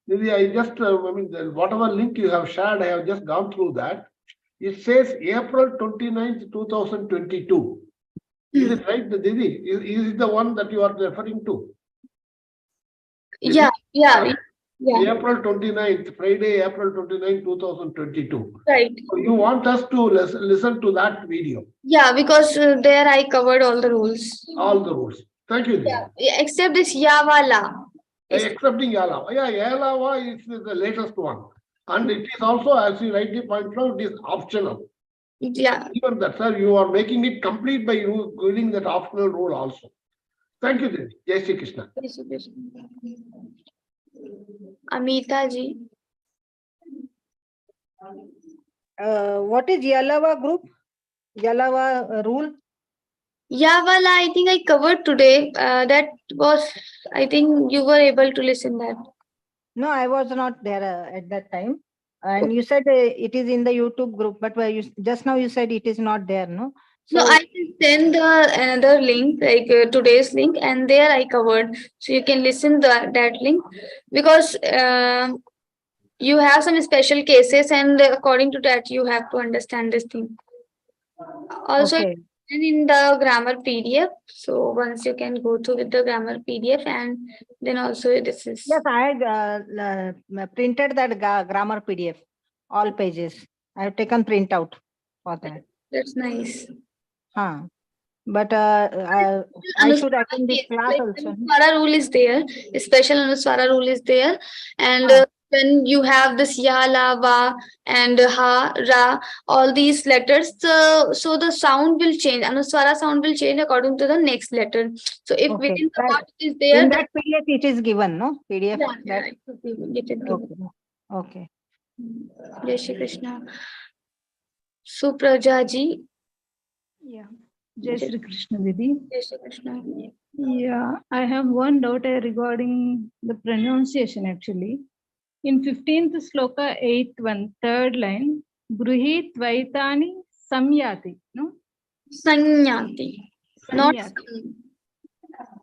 Speaker 20: Didi, I just, whatever link you have shared, I have just gone through that. It says April 29th, 2022. Is it right, Didi? Is it the one that you are referring to?
Speaker 6: Yeah.
Speaker 20: April 29th, Friday, April 29th, 2022.
Speaker 6: Right.
Speaker 20: So you want us to listen to that video?
Speaker 6: Yeah, because there I covered all the rules.
Speaker 20: All the rules. Thank you, Didi.
Speaker 6: Yeah, except this Yavala.
Speaker 20: Excepting Yalava. Yeah, Yalava is the latest one. And it is also, as you rightly pointed out, it is optional.
Speaker 6: Yeah.
Speaker 20: Even that, sir, you are making it complete by you giving that optional rule also. Thank you, Didi. Jai Shri Krishna.
Speaker 6: Jai Shri Krishna. Amita ji.
Speaker 19: What is Yalava group? Yalava rule?
Speaker 6: Yavala, I think I covered today. That was, I think you were able to listen that.
Speaker 19: No, I was not there at that time. And you said it is in the YouTube group, but just now you said it is not there, no?
Speaker 6: So I can send another link, like today's link, and there I covered. So you can listen that link because you have some special cases, and according to that, you have to understand this thing. Also,
Speaker 19: Okay.
Speaker 6: and in the grammar PDF. So once you can go through with the grammar PDF, and then also this is.
Speaker 19: Yes, I had printed that grammar PDF, all pages. I have taken print out for that.
Speaker 6: That's nice.
Speaker 19: But I should attend this class
Speaker 6: Like
Speaker 19: also.
Speaker 6: Anuswara rule is there, special Anuswara rule is there, and when you have this ya, la, va, and ha, ra, all these letters, so the sound will change. Anuswara sound will change according to the next letter. So if
Speaker 19: Okay.
Speaker 6: within the word is there,
Speaker 19: In that PDF it is given, no? PDF.
Speaker 6: yeah, it should be given.
Speaker 19: Okay.
Speaker 6: Jai Shri Krishna. Supraja ji.
Speaker 3: Yeah. Jai Shri Krishna, Didi.
Speaker 6: Jai Shri Krishna.
Speaker 3: Yeah, I have one doubt regarding the pronunciation actually. In 15th sloka, 8th one, third line, Gruhit Vaitani Samyati, no?
Speaker 6: Sanyati. Not
Speaker 3: Sanyati.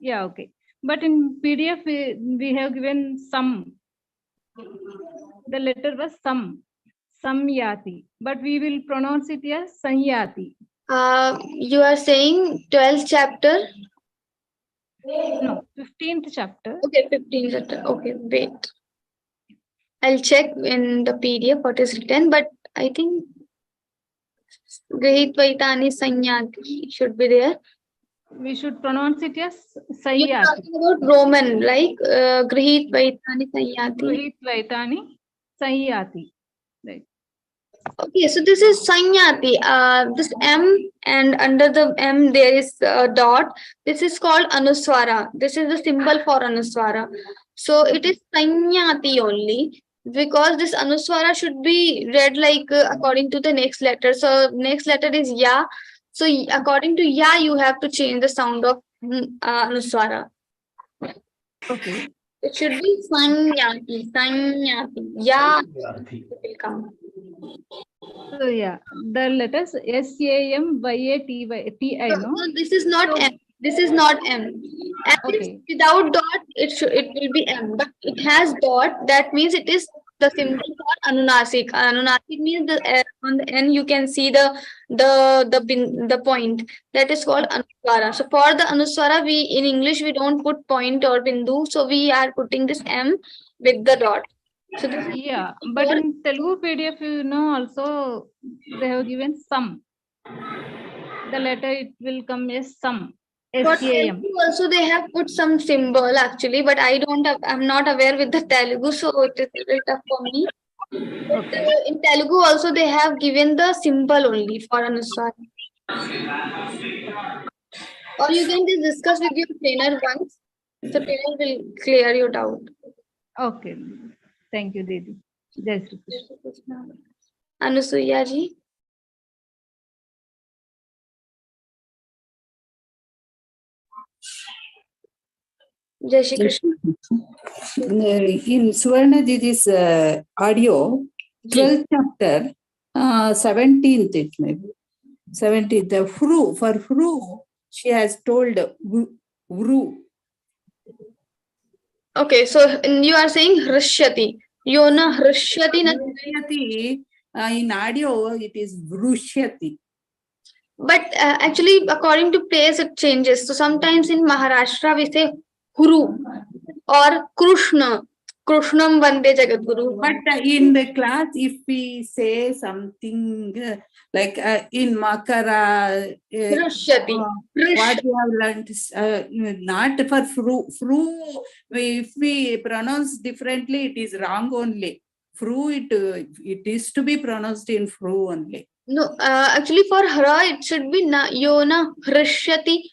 Speaker 3: Yeah, okay. But in PDF, we have given some. The letter was some, Samyati. But we will pronounce it as Sanyati.
Speaker 6: You are saying 12th chapter?
Speaker 3: No, 15th chapter.
Speaker 6: Okay, 15th chapter. Okay, wait. I'll check in the PDF what is written, but I think Grihit Vaitani Sanyati should be there.
Speaker 3: We should pronounce it as
Speaker 6: You're
Speaker 3: Sayati.
Speaker 6: talking about Roman, like Grihit Vaitani Sanyati.
Speaker 3: Grihit Vaitani Sayati. Right.
Speaker 6: Okay, so this is Sanyati. This M, and under the M there is a dot. This is called Anuswara. This is the symbol for Anuswara. So it is Sanyati only, because this Anuswara should be read like according to the next letter. So next letter is Ya. So according to Ya, you have to change the sound of Anuswara.
Speaker 3: Okay.
Speaker 6: It should be Sanyati. Sanyati. Ya will come.
Speaker 3: So yeah, the letters SAMYATI, no?
Speaker 6: No, this is not M. This is not M. M is without dot, it will be M, but it has dot. That means it is the symbol for Anunasik. Anunasik means on the N you can see the point. That is called Anuswara. So for the Anuswara, we in English we don't put point or bindu, so we are putting this M with the dot. So this is
Speaker 3: but in Telugu PDF, also they have given some. The letter it will come as some.
Speaker 6: For
Speaker 3: SAM.
Speaker 6: Telugu also they have put some symbol actually, but I'm not aware with the Telugu, so it is a little tough for me. But in Telugu also they have given the symbol only for Anuswar. Or you can just discuss with your trainer once. So trainer will clear your doubt.
Speaker 3: Okay. Thank you, Didi. Jai Shri Krishna.
Speaker 6: Anusuya ji. Jai Shri Krishna.
Speaker 2: In Suvarna Didi's audio, 12th chapter, 17th it may be. 17th, the fru, she has told vru.
Speaker 6: Okay, so you are saying Hrishyati. Yona Hrishyati.
Speaker 2: Hrishyati, in audio, it is vrushyati.
Speaker 6: But actually, according to place, it changes. So sometimes in Maharashtra, we say Huru or Krishna. Krishnam Vande Jagadguru.
Speaker 2: But in the class, if we say something like in Makara, what we have learned, not for fru, if we pronounce differently, it is wrong only. Fru, it is to be pronounced in fru only.
Speaker 6: No, actually for Hra, it should be Yona Hrishyati.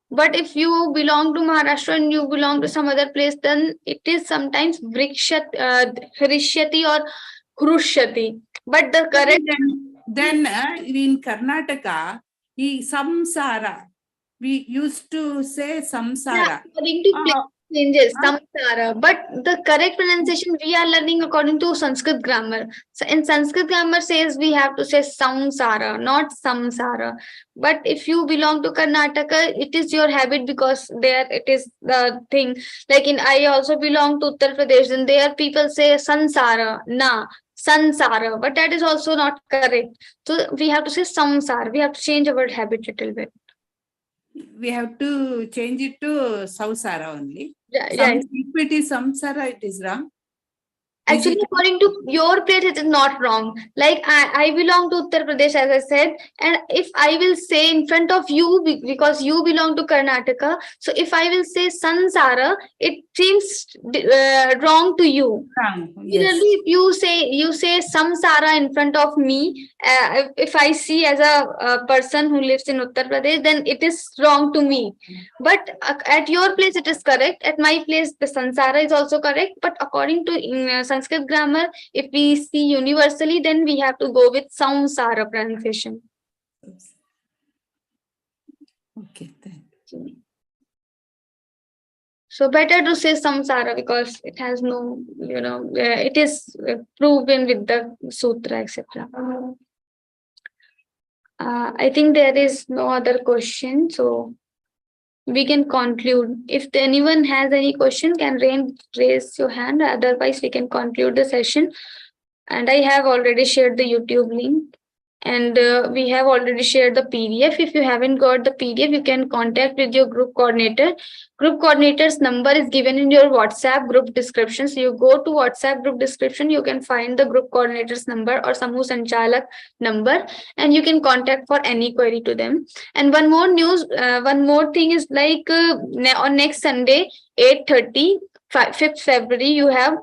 Speaker 6: But if you belong to Maharashtra and you belong to some other place, then it is sometimes Hrishyati or Krushyati. But the correct...
Speaker 2: Then in Karnataka, samsara. We used to say samsara.
Speaker 6: Yeah, according to place changes, samsara. But the correct pronunciation we are learning according to Sanskrit grammar. So in Sanskrit grammar says we have to say samsara, not samsara. But if you belong to Karnataka, it is your habit because there it is the thing. Like I also belong to Uttar Pradesh, and there people say sansara, sansara, but that is also not correct. So we have to say samsara. We have to change our habit a little bit.
Speaker 2: We have to change it to Sausara only.
Speaker 6: Yeah,
Speaker 2: If it is Samsara, it is wrong.
Speaker 6: Actually, according to your place, it is not wrong. Like I belong to Uttar Pradesh, as I said, and if I will say in front of you, because you belong to Karnataka, so if I will say Sansara, it seems wrong to you. Similarly, if you say Samsara in front of me, if I see as a person who lives in Uttar Pradesh, then it is wrong to me. But at your place, it is correct. At my place, the Sansara is also correct. But according to Sanskrit grammar, if we see universally, then we have to go with Samsara pronunciation.
Speaker 2: Okay, thank you.
Speaker 6: So better to say samsara because it has no, it is proven with the sutra, etc. I think there is no other question, so we can conclude. If anyone has any question, can raise your hand. Otherwise, we can conclude the session. And I have already shared the YouTube link. And we have already shared the PDF. If you haven't got the PDF, you can contact with your group coordinator. Group coordinator's number is given in your WhatsApp group description. So you go to WhatsApp group description, you can find the group coordinator's number or Samuh Sanchalak number, and you can contact for any query to them. And one more thing is like on next Sunday, 8:30, 5th February, you have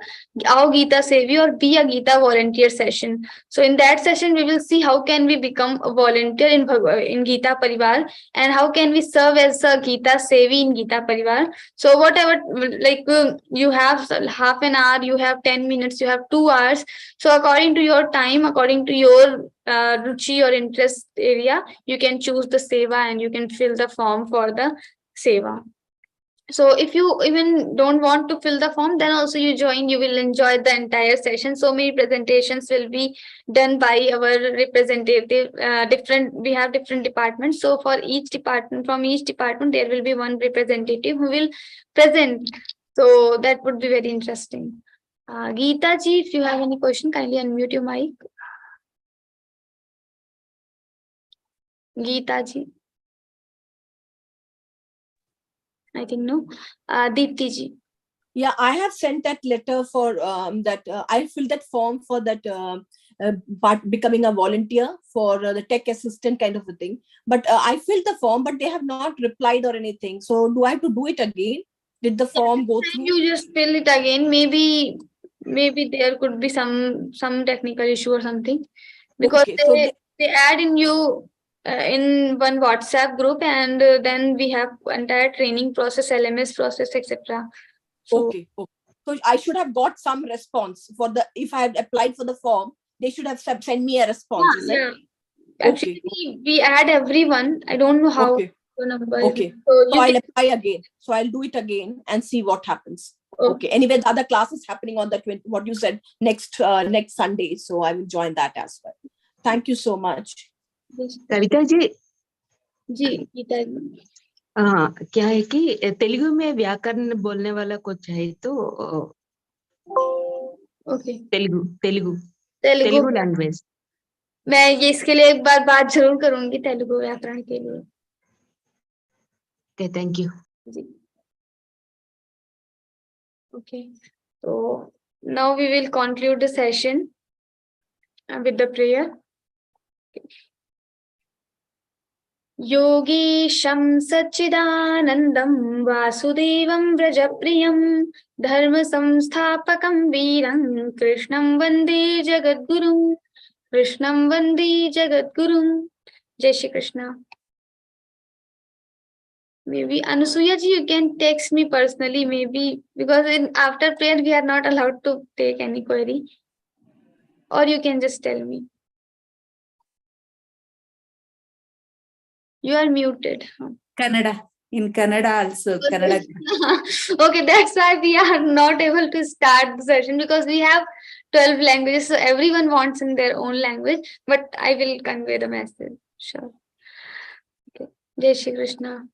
Speaker 6: Aao Geeta Sevi or Be a Geeta volunteer session. So in that session, we will see how can we become a volunteer in Geeta Parivar and how can we serve as a Geeta Sevi in Geeta Parivar. So whatever, like you have half an hour, you have 10 minutes, you have 2 hours. So according to your time, according to your ruchi or interest area, you can choose the seva and you can fill the form for the seva. So if you even don't want to fill the form, then also you join, you will enjoy the entire session. So many presentations will be done by our representative. We have different departments. So for each department, there will be one representative who will present. So that would be very interesting. Geeta ji, if you have any question, kindly unmute your mic. Geeta ji. I think no. Deepti ji.
Speaker 9: Yeah, I have sent that letter for that. I filled that form for that becoming a volunteer for the tech assistant kind of a thing. But I filled the form, but they have not replied or anything. So do I have to do it again? Did the form go through?
Speaker 6: You just fill it again. Maybe there could be some technical issue or something, because they add in you in one WhatsApp group, and then we have entire training process, LMS process, etc.
Speaker 9: Okay. So I should have got some response for if I had applied for the form, they should have sent me a response. Is it?
Speaker 6: Actually, we add everyone. I don't know how. Your number.
Speaker 9: Okay. So I'll apply again. So I'll do it again and see what happens. Okay. Anyway, the other class is happening on the what you said next Sunday. So I will join that as well. Thank you so much.
Speaker 4: Kavita ji
Speaker 6: Gita
Speaker 4: क्या है कि तेलुगु में व्याकरण बोलने वाला कुछ है तो
Speaker 6: ओके
Speaker 4: तेलुगु लैंग्वेज
Speaker 6: मैं ये इसके लिए एक बार बात जरूर करूंगी तेलुगु व्याकरण के लिए.
Speaker 4: Okay, thank you.
Speaker 6: Okay, so now we will conclude the session with the prayer. योगीशं सच्चिदानन्दं वासुदेवं व्रजप्रियं धर्मसंस्थापकं वीरं कृष्णं वन्दे जगद्गुरुं जय Shri Krishna. Maybe Anusuya ji, you can text me personally, maybe because after prayer we are not allowed to take any query, or you can just tell me. You are muted.
Speaker 2: Kannada. In Kannada also. Kannada.
Speaker 6: Okay, that's why we are not able to start the session, because we have 12 languages, so everyone wants in their own language, but I will convey the message. Sure. Okay. Jai Shri Krishna.